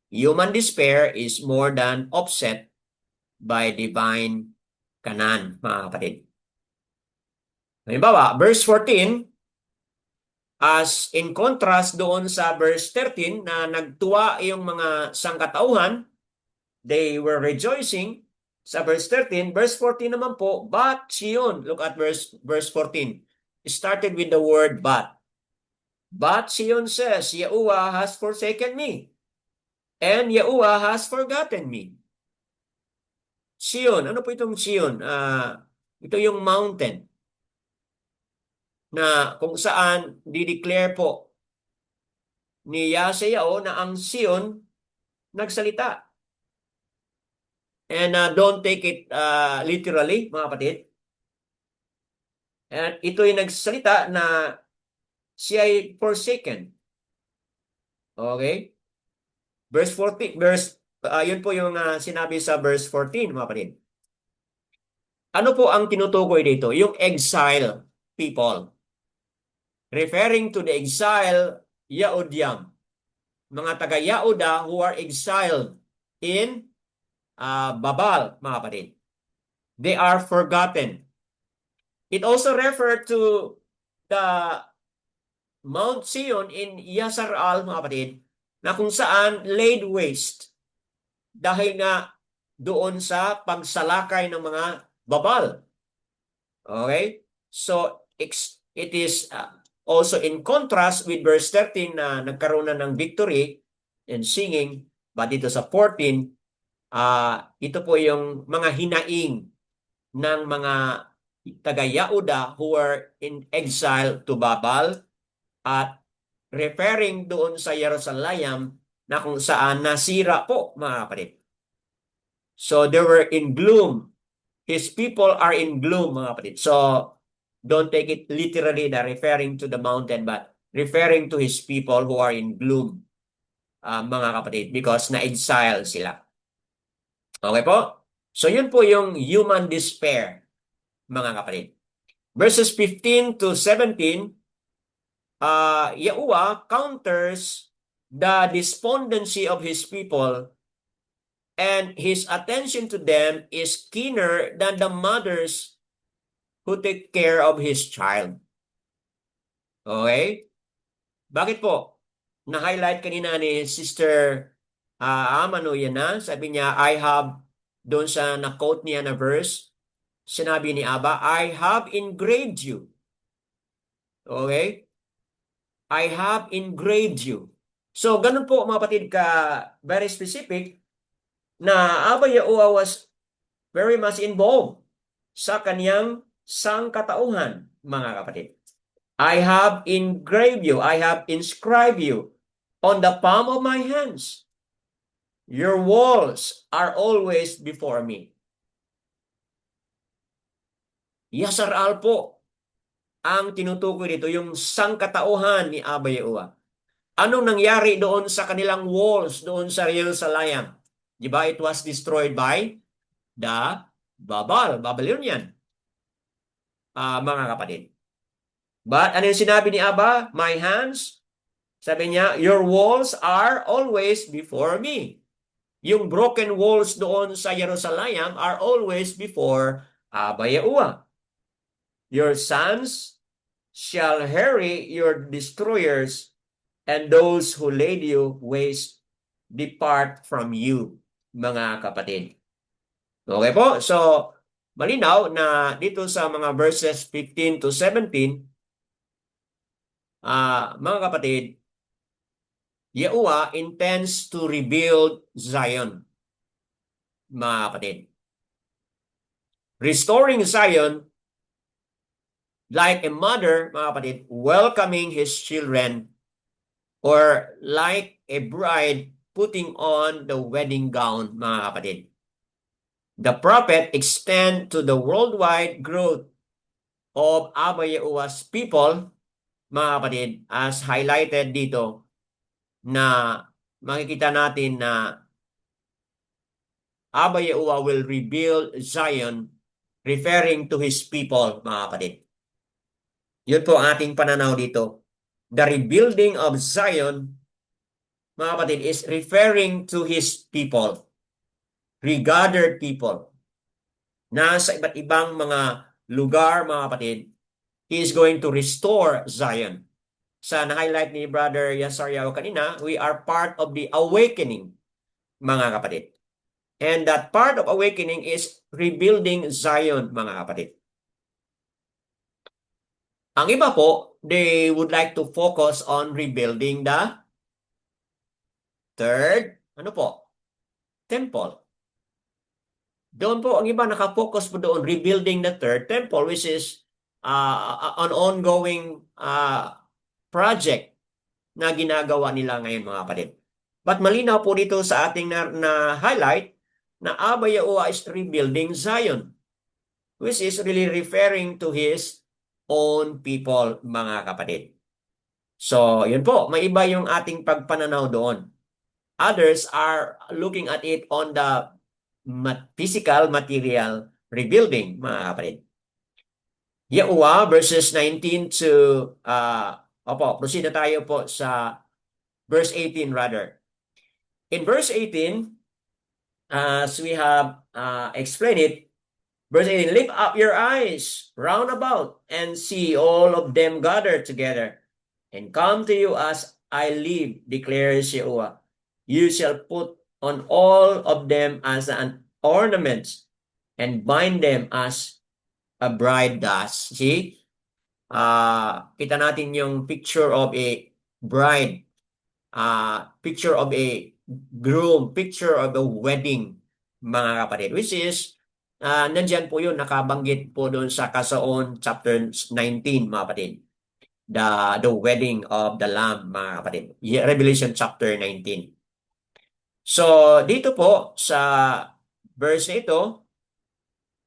Human despair is more than offset by divine kanan, mga kapatid. Halimbawa, verse 14, as in contrast doon sa verse 13 na nagtuwa yung mga sangkatauhan, they were rejoicing. Sa verse 13, verse 14 naman po, but Sion, look at verse 14. It started with the word but. But Sion says, Yahuwah has forsaken me, and Yahuwah has forgotten me. Sion, ano po itong Sion? Ito yung mountain na kung saan dideclare po ni Yesaya na ang Sion nagsalita. And don't take it literally, mga kapatid. And ito'y nagsalita na siya ay forsaken. Okay? Verse 14, yun po yung sinabi sa verse 14, mga kapatid. Ano po ang tinutukoy dito? Yung exile people. Referring to the exile Yahudyam. Mga taga-Yahuda who are exiled in Babal, mga kapatid. They are forgotten. It also referred to the Mount Sion in Yasar-al, mga kapatid, na kung saan laid waste dahil nga doon sa pagsalakay ng mga Babal. Okay? So, it is also in contrast with verse 13 na nagkaroon na ng victory and singing, but dito sa 14, ito po yung mga hinaing ng mga taga-Yahuda who were in exile to Babal at referring doon sa Jerusalem na kung saan nasira po, mga kapatid. So they were in gloom. His people are in gloom, mga kapatid. So don't take it literally na referring to the mountain, but referring to his people who are in gloom, mga kapatid, because na-exile sila. Okay po? So yun po yung human despair, mga kapatid. Verses 15 to 17, Yahuwah counters the despondency of his people, and his attention to them is keener than the mothers who take care of his child. Okay? Bakit po? Na-highlight kanina ni Sister Amano yan na. Sabi niya, I have doon sa na-quote niya na verse, sinabi ni Abba, I have engraved you. Okay? I have engraved you. So, ganun po mga kapatid ka very specific na Abba Yahuwah was very much involved sa kaniyang sangkatauhan, mga kapatid. I have engraved you, I have inscribed you on the palm of my hands. Your walls are always before me. Yasaral po ang tinutukoy dito, yung sangkatauhan ni Abba Yahuwah. Anong nangyari doon sa kanilang walls, doon sa Jerusalem? Di ba? It was destroyed by the Babylonian, mga kapatid. But ano yung sinabi ni Abba? My hands, sabi niya, your walls are always before me. Yung broken walls doon sa Jerusalem are always before Abba Yahuwah. Your sons shall harry your destroyers, and those who laid you waste depart from you, mga kapatid. Okay po? So, malinaw na dito sa mga verses 15 to 17, mga kapatid, Yahuwah intends to rebuild Zion, mga kapatid. Restoring Zion like a mother, mga kapatid, welcoming his children, or like a bride putting on the wedding gown, mga kapatid. The prophet extend to the worldwide growth of Abba Yahuwah's people, mga kapatid, as highlighted dito, na makikita natin na Abba Yahuwah will rebuild Zion, referring to his people, mga kapatid. Yun po ang ating pananaw dito. The rebuilding of Zion, mga kapatid, is referring to his people, regathered people. Nasa iba't ibang mga lugar, mga kapatid, he is going to restore Zion. Sa na-highlight ni Brother Yasaryaw kanina, we are part of the awakening, mga kapatid. And that part of awakening is rebuilding Zion, mga kapatid. Ang iba po, they would like to focus on rebuilding the third, temple. Doon po, ang iba nakafocus po doon, rebuilding the third temple, which is an ongoing project na ginagawa nila ngayon, mga kapatid. But malinaw po dito sa ating na-highlight na Abba Yahuwah is rebuilding Zion, which is really referring to his own people, mga kapatid. So, yun po, may iba yung ating pagpananaw doon. Others are looking at it on the physical, material rebuilding, mga kapatid. Yahuwah, verses 19 to, proceed na tayo po sa verse 18 rather. In verse 18, as we have explained it, verse 18, lift up your eyes round about and see all of them gathered together and come to you as I live, declares Yahuwah. You shall put on all of them as an ornament and bind them as a bride does. See? Kita natin yung picture of a bride, picture of a groom, picture of a wedding, mga kapatid, which is nandyan po yun, nakabanggit po doon sa Kasaon chapter 19, mga kapatid. The wedding of the Lamb, mga kapatid. Revelation chapter 19. So, dito po sa verse na ito,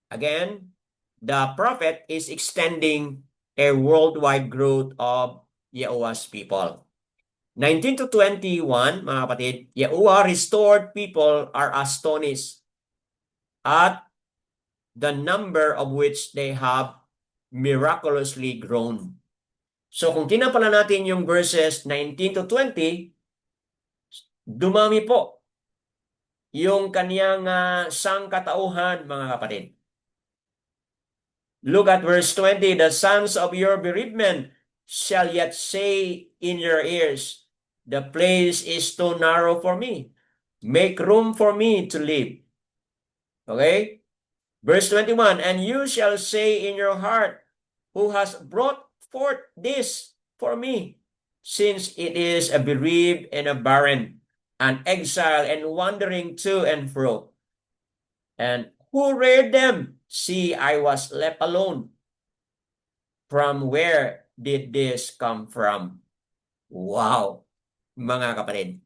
again, the prophet is extending a worldwide growth of Yahuwah's people. 19 to 21, mga kapatid, Yahuwah restored people are astonished at the number of which they have miraculously grown. So kung tinapala natin yung verses 19 to 20, dumami po yung kaniyang sangkatauhan, mga kapatid. Look at verse 20, the sons of your bereavement shall yet say in your ears, the place is too narrow for me. Make room for me to live. Okay? Verse 21, and you shall say in your heart, who has brought forth this for me, since it is a bereaved and a barren, an exile and wandering to and fro. And who reared them? See, I was left alone. From where did this come from? Wow, mga kapatid.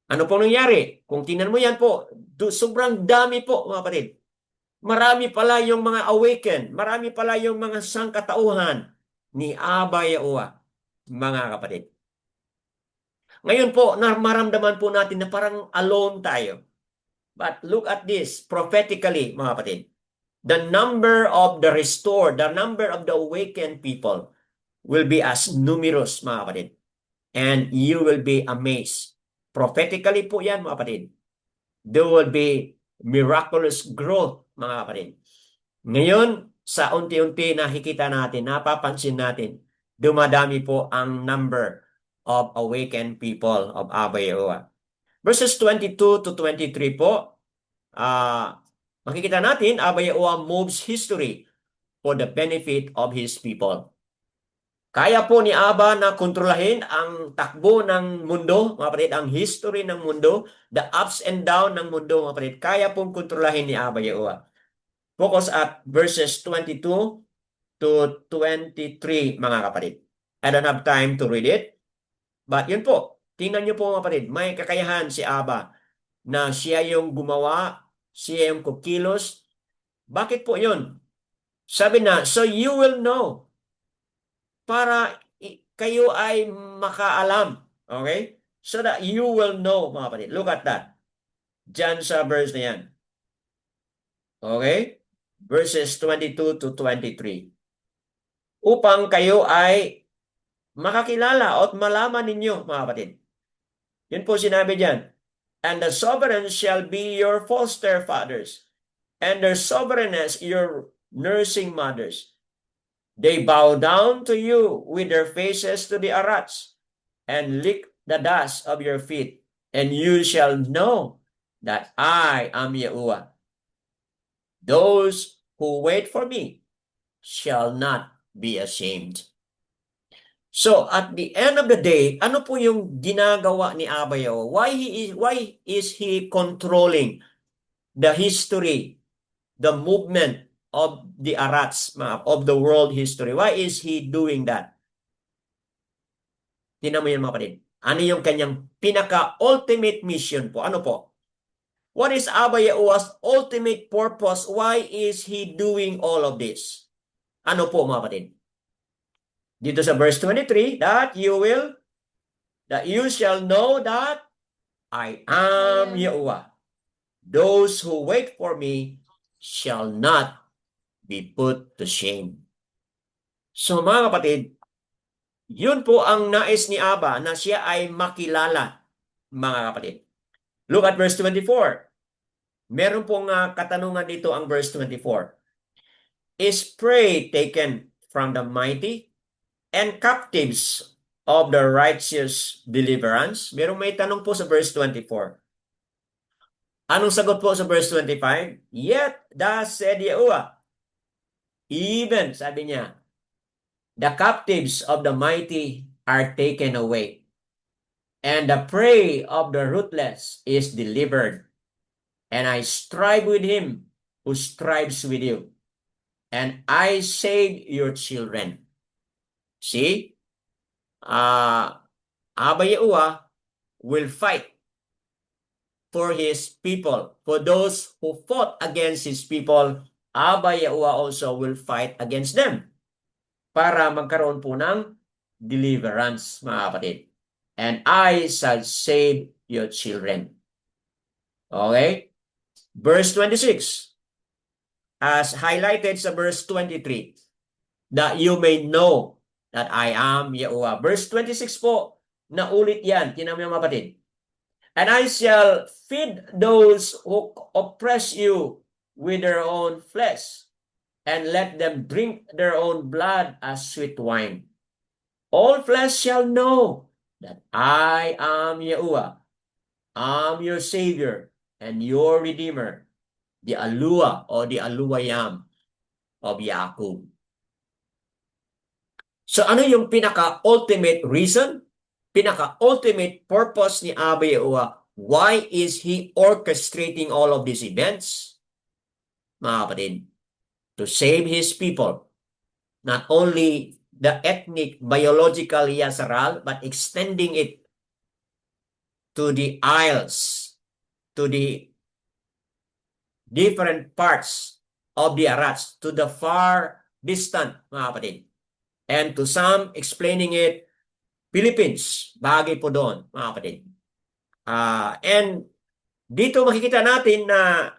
Ano po nangyari? Kung tingnan mo yan po, sobrang dami po, mga kapatid. Marami pala yung mga awaken. Marami pala yung mga sangkatauhan ni Abba Yahuwah, mga kapatid. Ngayon po, maramdaman po natin na parang alone tayo. But look at this, prophetically, mga kapatid. The number of the restored, the number of the awakened people will be as numerous, mga kapatid. And you will be amazed. Prophetically po yan, mga kapatid. There will be miraculous growth, mga kapatid. Ngayon, sa unti-unti nakikita natin, napapansin natin, dumadami po ang number of awakened people of Abba Yahuwah. Verses 22 to 23 po, makikita natin, Abba Yahuwah moves history for the benefit of His people. Kaya po ni Abba na kontrolahin ang takbo ng mundo, mga kapatid, ang history ng mundo, the ups and down ng mundo, mga kapatid. Kaya pong kontrolahin ni Abba Yahuwah. Focus at verses 22 to 23, mga kapatid. I don't have time to read it. But yun po, tingnan nyo po mga kapatid, may kakayahan si Abba na siya yung gumawa, siya yung kukilos. Bakit po yun? Sabi na, so you will know, para kayo ay makaalam. Okay? So that you will know, mga kapatid. Look at that. Diyan sa verse na yan. Okay? Verses 22 to 23. Upang kayo ay makakilala at malaman ninyo, mga kapatid. Yun po sinabi diyan. And the sovereigns shall be your foster fathers, and their sovereignness your nursing mothers. They bow down to you with their faces to the arats, and lick the dust of your feet, and you shall know that I am Yahuwah. Those who wait for me shall not be ashamed. So, at the end of the day, ano po yung ginagawa ni Abba Yahuwah? Why is He controlling the history, the movement of the Arats, of the world history? Why is He doing that? Tingnan mo yun, mga kapatid. Ano yung kanyang pinaka-ultimate mission po? Ano po? What is Abba Yahuwah's ultimate purpose? Why is He doing all of this? Ano po, mga kapatid? Dito sa verse 23, that you shall know that I am Yahuwah. Those who wait for me shall not be put to shame. So mga kapatid, yun po ang nais ni Abba na siya ay makilala, mga kapatid. Look at verse 24. Meron pong katanungan dito ang verse 24. Is prey taken from the mighty and captives of the righteous deliverance? May tanong po sa verse 24. Anong sagot po sa verse 25? Yet, thus said Yahuwah, even, sabi niya, the captives of the mighty are taken away, and the prey of the ruthless is delivered. And I strive with him who strives with you, and I save your children. See? Abba Yahuwah will fight for His people. For those who fought against His people, Abba Yahuwah also will fight against them para magkaroon po ng deliverance, mga kapatid. And I shall save your children. Okay? Verse 26, as highlighted sa verse 23, that you may know that I am Yahuwah. Verse 26 po, naulit yan. Tingnan mo yung mga kapatid. And I shall feed those who oppress you with their own flesh, and let them drink their own blood as sweet wine. All flesh shall know that I am Yahuwah. I am your Savior and your Redeemer. the Alua or the Aluayam of Yaakov. So ano yung pinaka-ultimate reason? Pinaka-ultimate purpose ni Abba Yahuwah? Why is He orchestrating all of these events? Mga kapatid, to save His people. Not only the ethnic, biological Yasharal, but extending it to the isles, to the different parts of the Arats, to the far distant, mga kapatid. And to some, explaining it, Philippines, bagay po doon, mga kapatid. And dito makikita natin na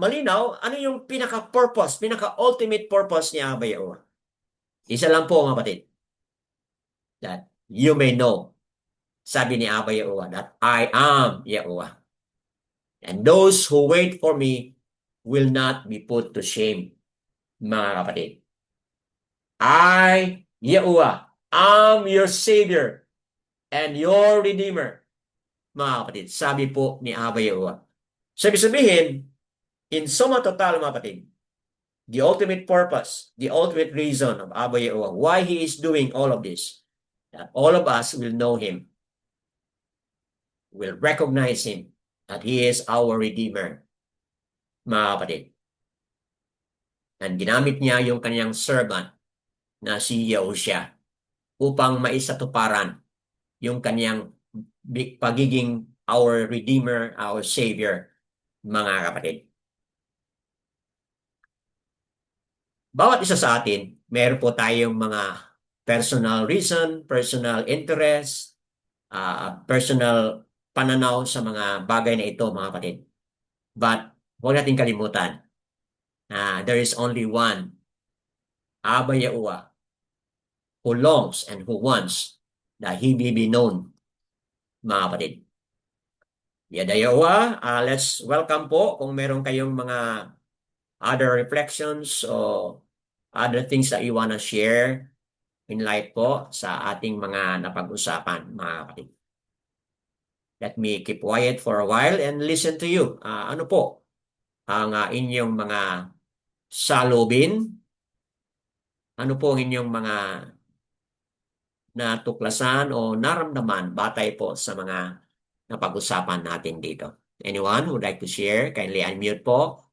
malinaw, ano yung pinaka-purpose, pinaka-ultimate purpose ni Abba Yahuwah. Isa lang po, mga kapatid. That you may know, sabi ni Abba Yahuwah, that I am Yahuwah. And those who wait for me will not be put to shame, mga kapatid. I, Yahuwah, am your Savior and your Redeemer. Mga kapatid, sabi po ni Abba Yahuwah. Sabi-sabihin, in suma total, mga kapatid, the ultimate purpose, the ultimate reason of Abba Yahuwah, why He is doing all of this, that all of us will know Him, will recognize Him, that He is our Redeemer, mga kapatid. And ginamit niya yung kanyang servant na si Yahushua upang maisatuparan yung kanyang pagiging our Redeemer, our Savior, mga kapatid. Bawat isa sa atin, meron po tayong mga personal reason, personal interest, personal pananaw sa mga bagay na ito, mga kapatid. But huwag natin kalimutan, there is only one, Abba Yahuwah, who longs and who wants that He may be known, mga kapatid. Yada Yahuwah, let's welcome po kung meron kayong mga other reflections or other things that you wanna share in light po sa ating mga napag-usapan, mga kapatid. Let me keep quiet for a while and listen to you. Ano po ang inyong mga salubin? Ano po ang inyong mga natuklasan o naramdaman batay po sa mga napag-usapan natin dito? Anyone who would like to share? Kindly unmute po.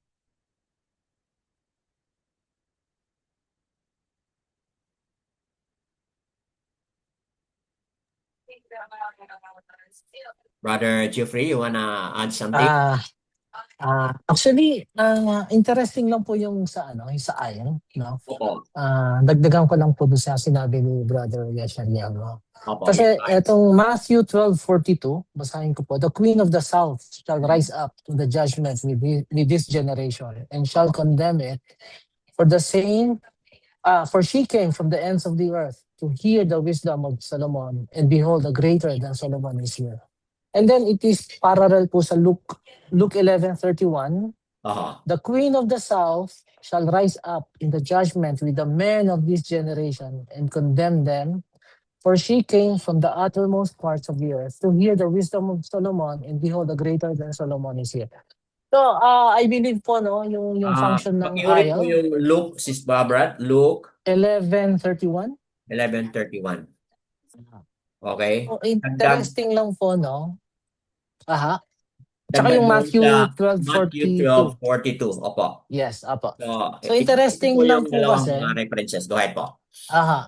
Brother Jeffrey, you wanna add something? Actually, interesting lang po yung sa yung sa ayon, no? Opo. Dagdagan ko lang po doon sa sinabi ni Brother Yashariel, no? Opo. Kasi etong Matthew 12:42, basahin ko po, the Queen of the South shall rise up to the judgment with this generation and shall condemn it for the same, for she came from the ends of the earth to hear the wisdom of Solomon, and behold, a greater than Solomon is here. And then it is parallel po sa Luke 11:31. The Queen of the South shall rise up in the judgment with the men of this generation and condemn them, for she came from the uttermost parts of the earth to hear the wisdom of Solomon, and behold, a greater than Solomon is here. So, I believe po, no, yung function ng pakiulit mo aisle, yung Luke, Sis Barbara, Luke 11:31. 11:31. Okay. So, interesting lang po, no? Tsaka Dagdag yung mo Matthew sa 12:42. 12:42. Opo. Yes, apo. So interesting ito po lang yung po dalawang kasi. mga references. Go ahead po.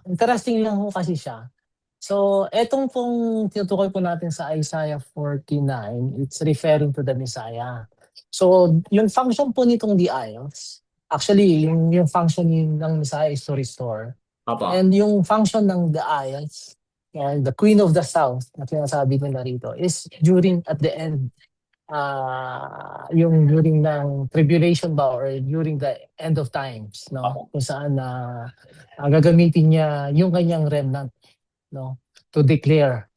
Interesting lang po kasi siya. So, etong pong tinutukoy po natin sa Isaiah 49, it's referring to the Messiah. So, yung function po nitong the isles, actually, yung function ng Messiah is to restore. Opo. And yung function ng the isles, and the Queen of the South, na sinasabi nila rito, is during at the end, yung during ng tribulation ba or during the end of times, no? Kung saan gagamitin niya yung kanyang remnant, no, to declare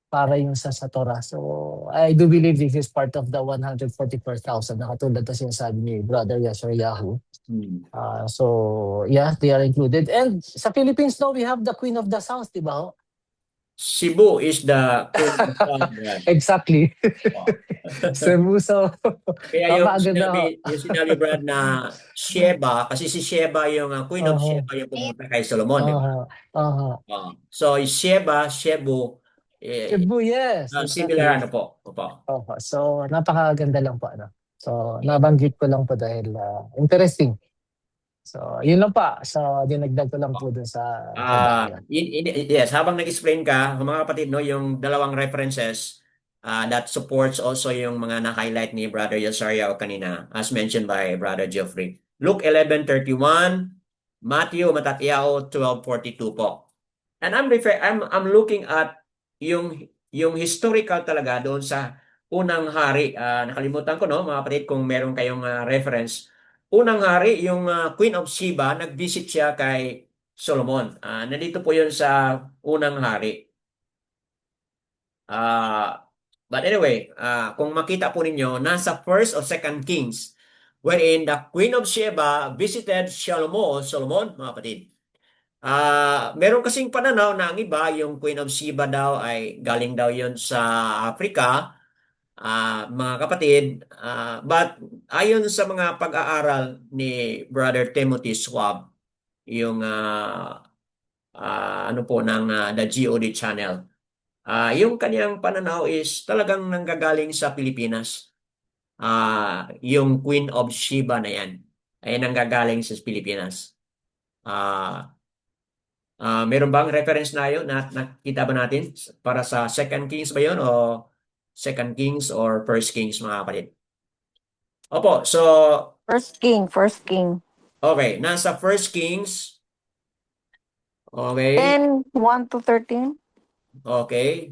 para yung sa Torah. So I do believe this is part of the 144,000 na katulad na sinasabi ni Brother Yashariel. So yeah, they are included. And sa Philippines, no, we have the Queen of the South, di ba? Cebu is the Queen of Brad. Exactly. Oh. Cebu, so Kaya yung napakaganda ho. sinabi Brad na Sheba, kasi si Sheba yung Queen of Oho, Sheba yung pumunta kay Solomon, di ba? oho, oho. So Sheba, Shebu, Cebu, yes, similar exactly. ano po. Opo. Oho, so napakaganda lang po, ano. So nabanggit ko lang po dahil interesting. So yun lang pa. So dinagdag ko lang po dun sa kabahayan. Yes, habang nag-explain ka, mga kapatid, no, yung dalawang references that supports also yung mga na-highlight ni Brother Yosario kanina, as mentioned by Brother Geoffrey. Luke 11:31, Matthew Matatiao 12:42 po. And I'm looking at yung historical talaga doon sa unang hari. Nakalimutan ko, no, mga kapatid, kung meron kayong reference. Unang hari, yung Queen of Sheba, nag-visit siya kay Solomon. Nandito po yun sa unang hari. But anyway, kung makita po ninyo, nasa first or second Kings, wherein the Queen of Sheba visited Solomon, mga kapatid. Meron kasing pananaw na ang iba, yung Queen of Sheba daw ay galing daw yon sa Africa, mga kapatid. But ayon sa mga pag-aaral ni Brother Timothy Schwab, yung ano po ng The GOD channel, yung kanyang pananaw is talagang nanggagaling sa Pilipinas. Yung Queen of Sheba na yan ay nanggagaling sa Pilipinas. Meron bang reference na yun na nakita ba natin para sa Second Kings ba yun o Second Kings or First Kings, mga kapatid? Opo, so First King. okay, nasa First Kings. Okay, 10:1-13. okay.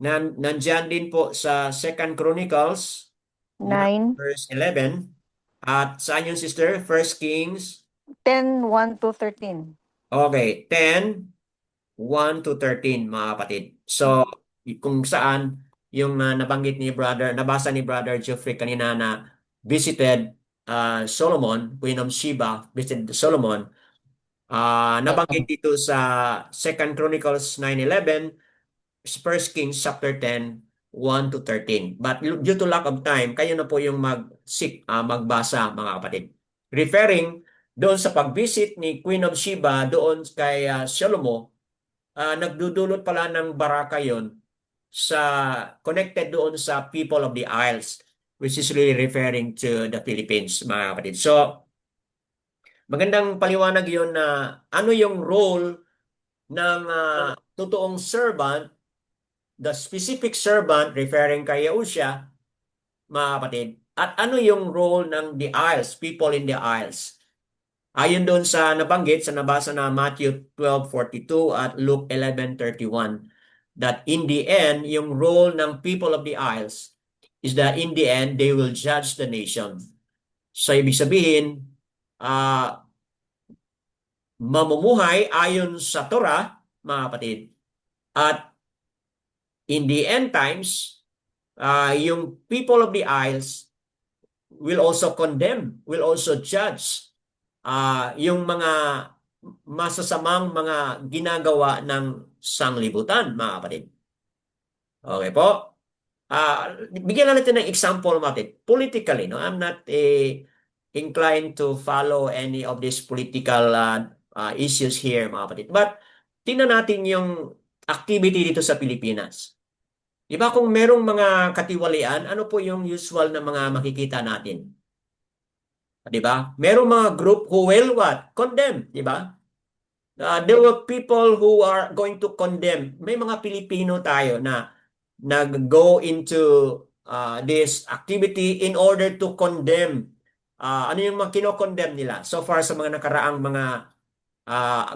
Nandyan din po sa Second Chronicles 9. verse 11. At saan yun, sister? First Kings. 10:1-13. Okay, 10:1-13, mga kapatid. So, kung saan yung nabanggit ni nabasa ni Brother Geoffrey kanina na visited Solomon, Queen of Sheba, visited Solomon, nabanggit dito sa Second Chronicles 9:11, First Kings chapter 10:1-13. But due to lack of time, kayo na po yung magbasa, mga kapatid. Referring doon sa pag-visit ni Queen of Sheba doon kay Solomon, nagdudulot pala ng baraka yon connected doon sa people of the isles, which is really referring to the Philippines, mga kapatid. So, magandang paliwanag yon na ano yung role ng totoong servant, the specific servant referring kay Yahusha, mga kapatid, at ano yung role ng the isles, people in the isles. Ayon doon sa nabanggit sa nabasa na Matthew 12:42 at Luke 11:31, that in the end, yung role ng people of the isles is that in the end, they will judge the nation. So, ibig sabihin, mamumuhay ayon sa Torah, mga kapatid, at in the end times, yung people of the isles will also condemn, will also judge yung mga masasamang mga ginagawa ng sanglibutan, mga kapatid. Okay po? Bigyan na natin ng example, mga kapatid. Politically, no? I'm not inclined to follow any of these political issues here, mga kapatid. But tingnan natin yung activity dito sa Pilipinas. Di ba kung merong mga katiwalian, ano po yung usual na mga makikita natin? Di ba? Merong mga group who will what? Condemn, di ba? There were people who are going to condemn. May mga Pilipino tayo na nag-go into this activity in order to condemn. Ano yung mga kinokondemn nila so far sa mga nakaraang mga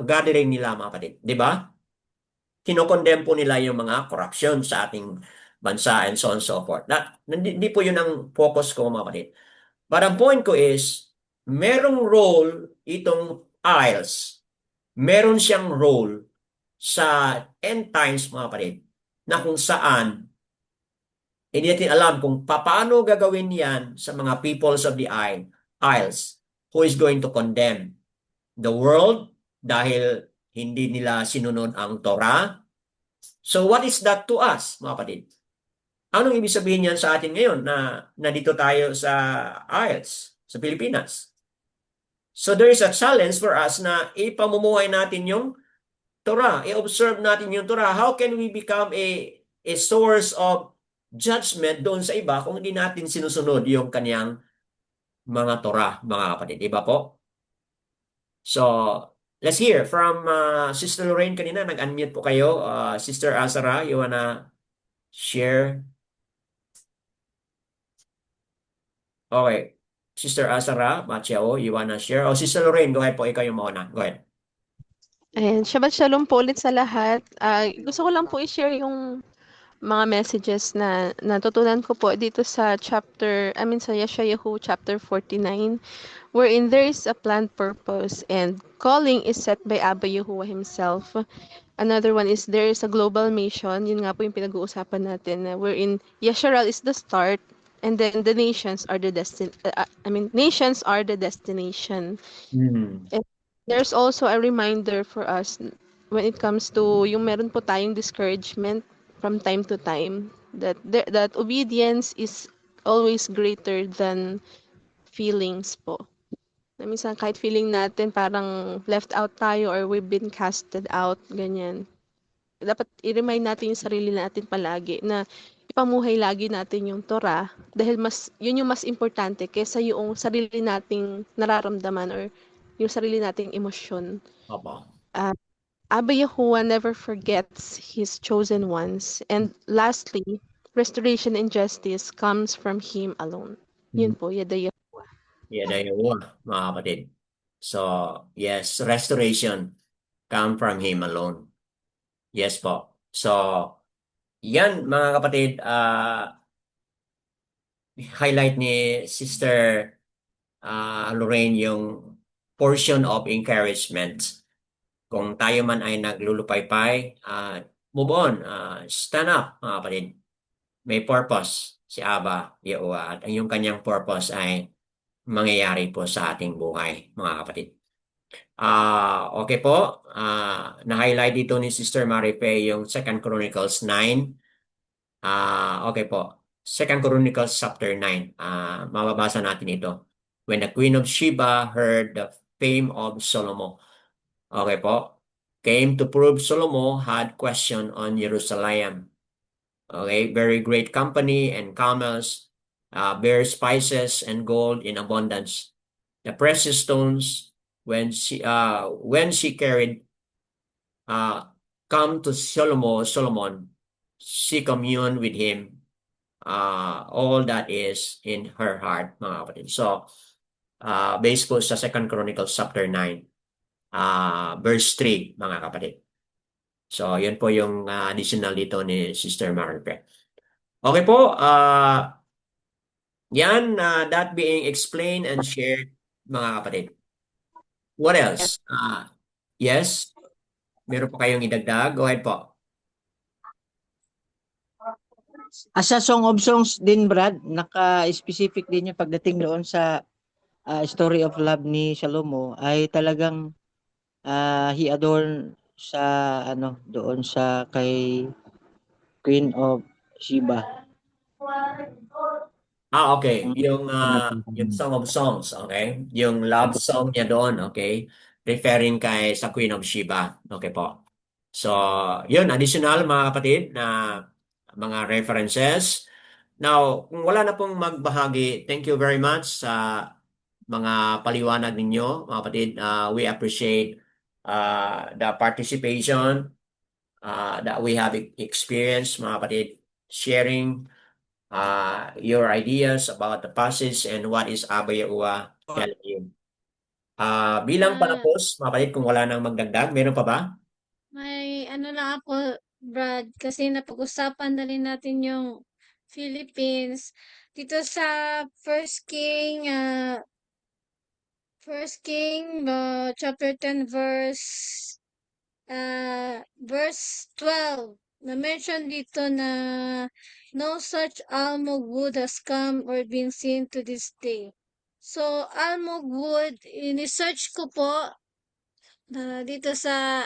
gathering nila, mga kapatid. Di ba? Kinokondemn po nila yung mga corruption sa ating bansa and so on and so forth. Hindi po yun ang focus ko, mga kapatid. But ang point ko is, merong role itong isles. Meron siyang role sa end times, mga kapatid, na kung saan hindi natin alam kung paano gagawin yan sa mga peoples of the isles who is going to condemn the world dahil hindi nila sinunod ang Torah, So what is that to us, mga kapatid? Anong ibig sabihin niyan sa atin ngayon na nandito tayo sa IELTS, sa Pilipinas? So there is a challenge for us na ipamumuhay natin yung Torah, i-observe natin yung Torah. How can we become a source of judgment doon sa iba kung hindi natin sinusunod yung kaniyang mga Torah, mga kapatid? Iba po? So, let's hear from Sister Lorraine kanina. Nag-unmute po kayo. Sister Azara, you wanna share? Okay. Sister Azara, Machao, you wanna share? Oh, Sister Lorraine, go ahead po. Ikaw yung mauna. Go ahead. Ayan, Shabbat Shalom po ulit sa lahat. Gusto ko lang po i-share yung mga messages na natutunan ko po dito sa sa Yeshayahu chapter 49, wherein there is a planned purpose and calling is set by Abba Yahuwah himself. Another one is there is a global mission. Yun nga po yung pinag-uusapan natin, wherein Yesharal is the start and then the nations are the nations are the destination. Hmm. There's also a reminder for us when it comes to yung meron po tayong discouragement from time to time that obedience is always greater than feelings po. Na minsan kahit feeling natin parang left out tayo or we've been casted out, ganyan. Dapat i-remind natin yung sarili natin palagi na ipamuhay lagi natin yung Torah dahil yun yung mas importante kaysa yung sarili nating nararamdaman or yung sarili nating emosyon. Opo. Abba Yahuwah never forgets his chosen ones. And lastly, restoration and justice comes from him alone. Yun po, Yada Yahuwah. Yada Yahuwah, mga kapatid. So, yes, restoration come from Him alone. Yes po. So, yan mga kapatid, highlight ni Sister Lorraine yung portion of encouragement. Kung tayo man ay naglulupaypay, move on, stand up mga kapatid. May purpose si Abba Yahuwah at yung kanyang purpose ay mangyayari po sa ating buhay mga kapatid. Okay po. Na-highlight dito ni Sister Marife yung 2 Chronicles 9. Okay po. 2 Chronicles chapter 9. Mababasa natin ito. When the Queen of Sheba heard the fame of Solomon. Okay po. Came to prove Solomon had question on Jerusalem. Okay. Very great company and camels, bear spices and gold in abundance. The precious stones when she carried come to Solomon, she communed with him all that is in her heart, mga kapatid. So, based po sa 2 Chronicles chapter 9, verse 3, mga kapatid. So, yun po yung additional dito ni Sister Maripe. Okay po, yan, that being explained and shared, mga kapatid. What else? Yes? Meron po kayong idagdag? Go ahead po. Sa Song of Songs din, Brad, naka-specific din yung pagdating doon sa story of love ni Salomo ay talagang he adorned sa doon sa kay Queen of Sheba. Okay. Yung Song of Songs, okay? Yung love song niya doon, okay? Referring kay sa Queen of Sheba. Okay po. So, yun, additional mga kapatid na mga references. Now, kung wala na pong magbahagi, thank you very much sa mga paliwanag ninyo, mga kapatid. We appreciate the participation that we have experienced, mga kapatid, sharing your ideas about the passage and what is Abba Yahuwah telling you. Bilang palapos, mga kapatid, kung wala nang magdagdag, meron pa ba? May ano lang ako, Brad, kasi napag-usapan na rin natin yung Philippines. Dito sa First King, chapter 10, verse 12. Na-mention dito na no such almog wood has come or been seen to this day. So, almog wood, ini-search ko po dito sa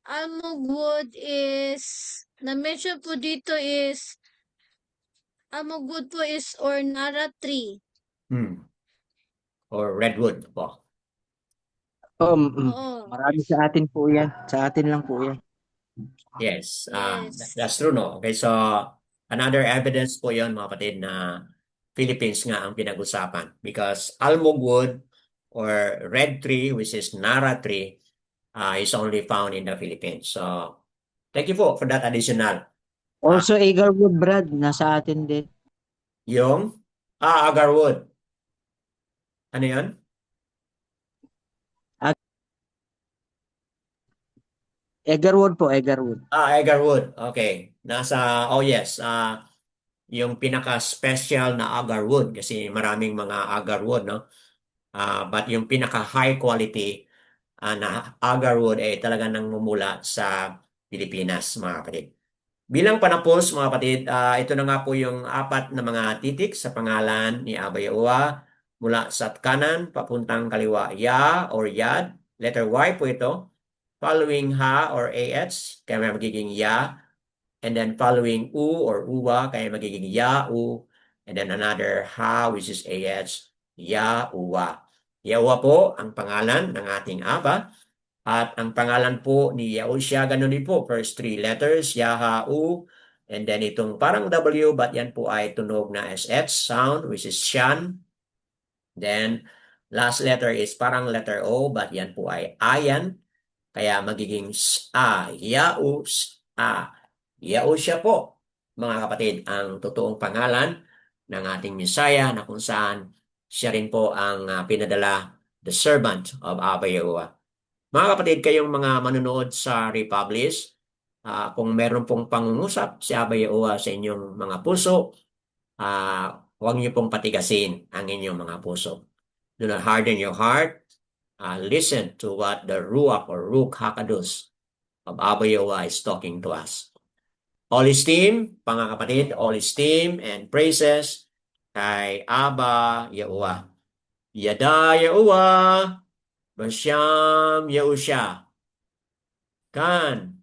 almond wood is, na-mention po dito is, almond wood po is or nara tree. Or redwood po. Oo. Marami sa atin po yan. Sa atin lang po yan. Yes, Yes. that's true, no? Okay, so another evidence po yon mga kapatid na Philippines nga ang pinag-usapan because almond wood or red tree, which is nara tree, is only found in the Philippines. So, thank you po for that additional. Also, agarwood, Brad, nasa atin din. Yung agarwood. Ano yon? Agarwood po, agarwood. Agarwood. Okay. Oh yes, yung pinaka-special na agarwood kasi maraming mga agarwood, no? But yung pinaka-high quality na agarwood ay talaga nang mumula sa Pilipinas, mga kapatid. Bilang panapos, mga kapatid, ito na nga po yung 4 na mga titik sa pangalan ni Abba Yahuwah mula sa kanan papuntang kaliwa. Ya or Yad, letter Y po ito. Following Ha or AH, kaya may magiging Ya. And then following U or Uwa, kaya magiging Ya, U. And then another Ha, which is AH, Ya, Uwa. Yahuwah po ang pangalan ng ating Aba. At ang pangalan po ni Yahushua, ganun din po. First 3 letters, Yaha, U. And then itong parang W, but yan po ay tunog na SH sound, which is Shan. Then last letter is parang letter O, but yan po ay Ayan. Kaya magiging Yaus-a. Yahushua po, mga kapatid, ang totoong pangalan ng ating Messiah na kung saan siya rin po ang pinadala, the servant of Abba Yahuwah. Mga kapatid, kayong mga manonood sa Republish, kung meron pong pangungusap si Abba Yahuwah sa inyong mga puso, huwag niyo pong patigasin ang inyong mga puso. Do not harden your heart. Listen to what the Ruach or Ruach HaKadosh of Abba Yahuwah is talking to us. All esteem, mga kapatid, all esteem and praises kay Abba Yahuwah. Yada Yahuwah, Basham Yahusha. Kan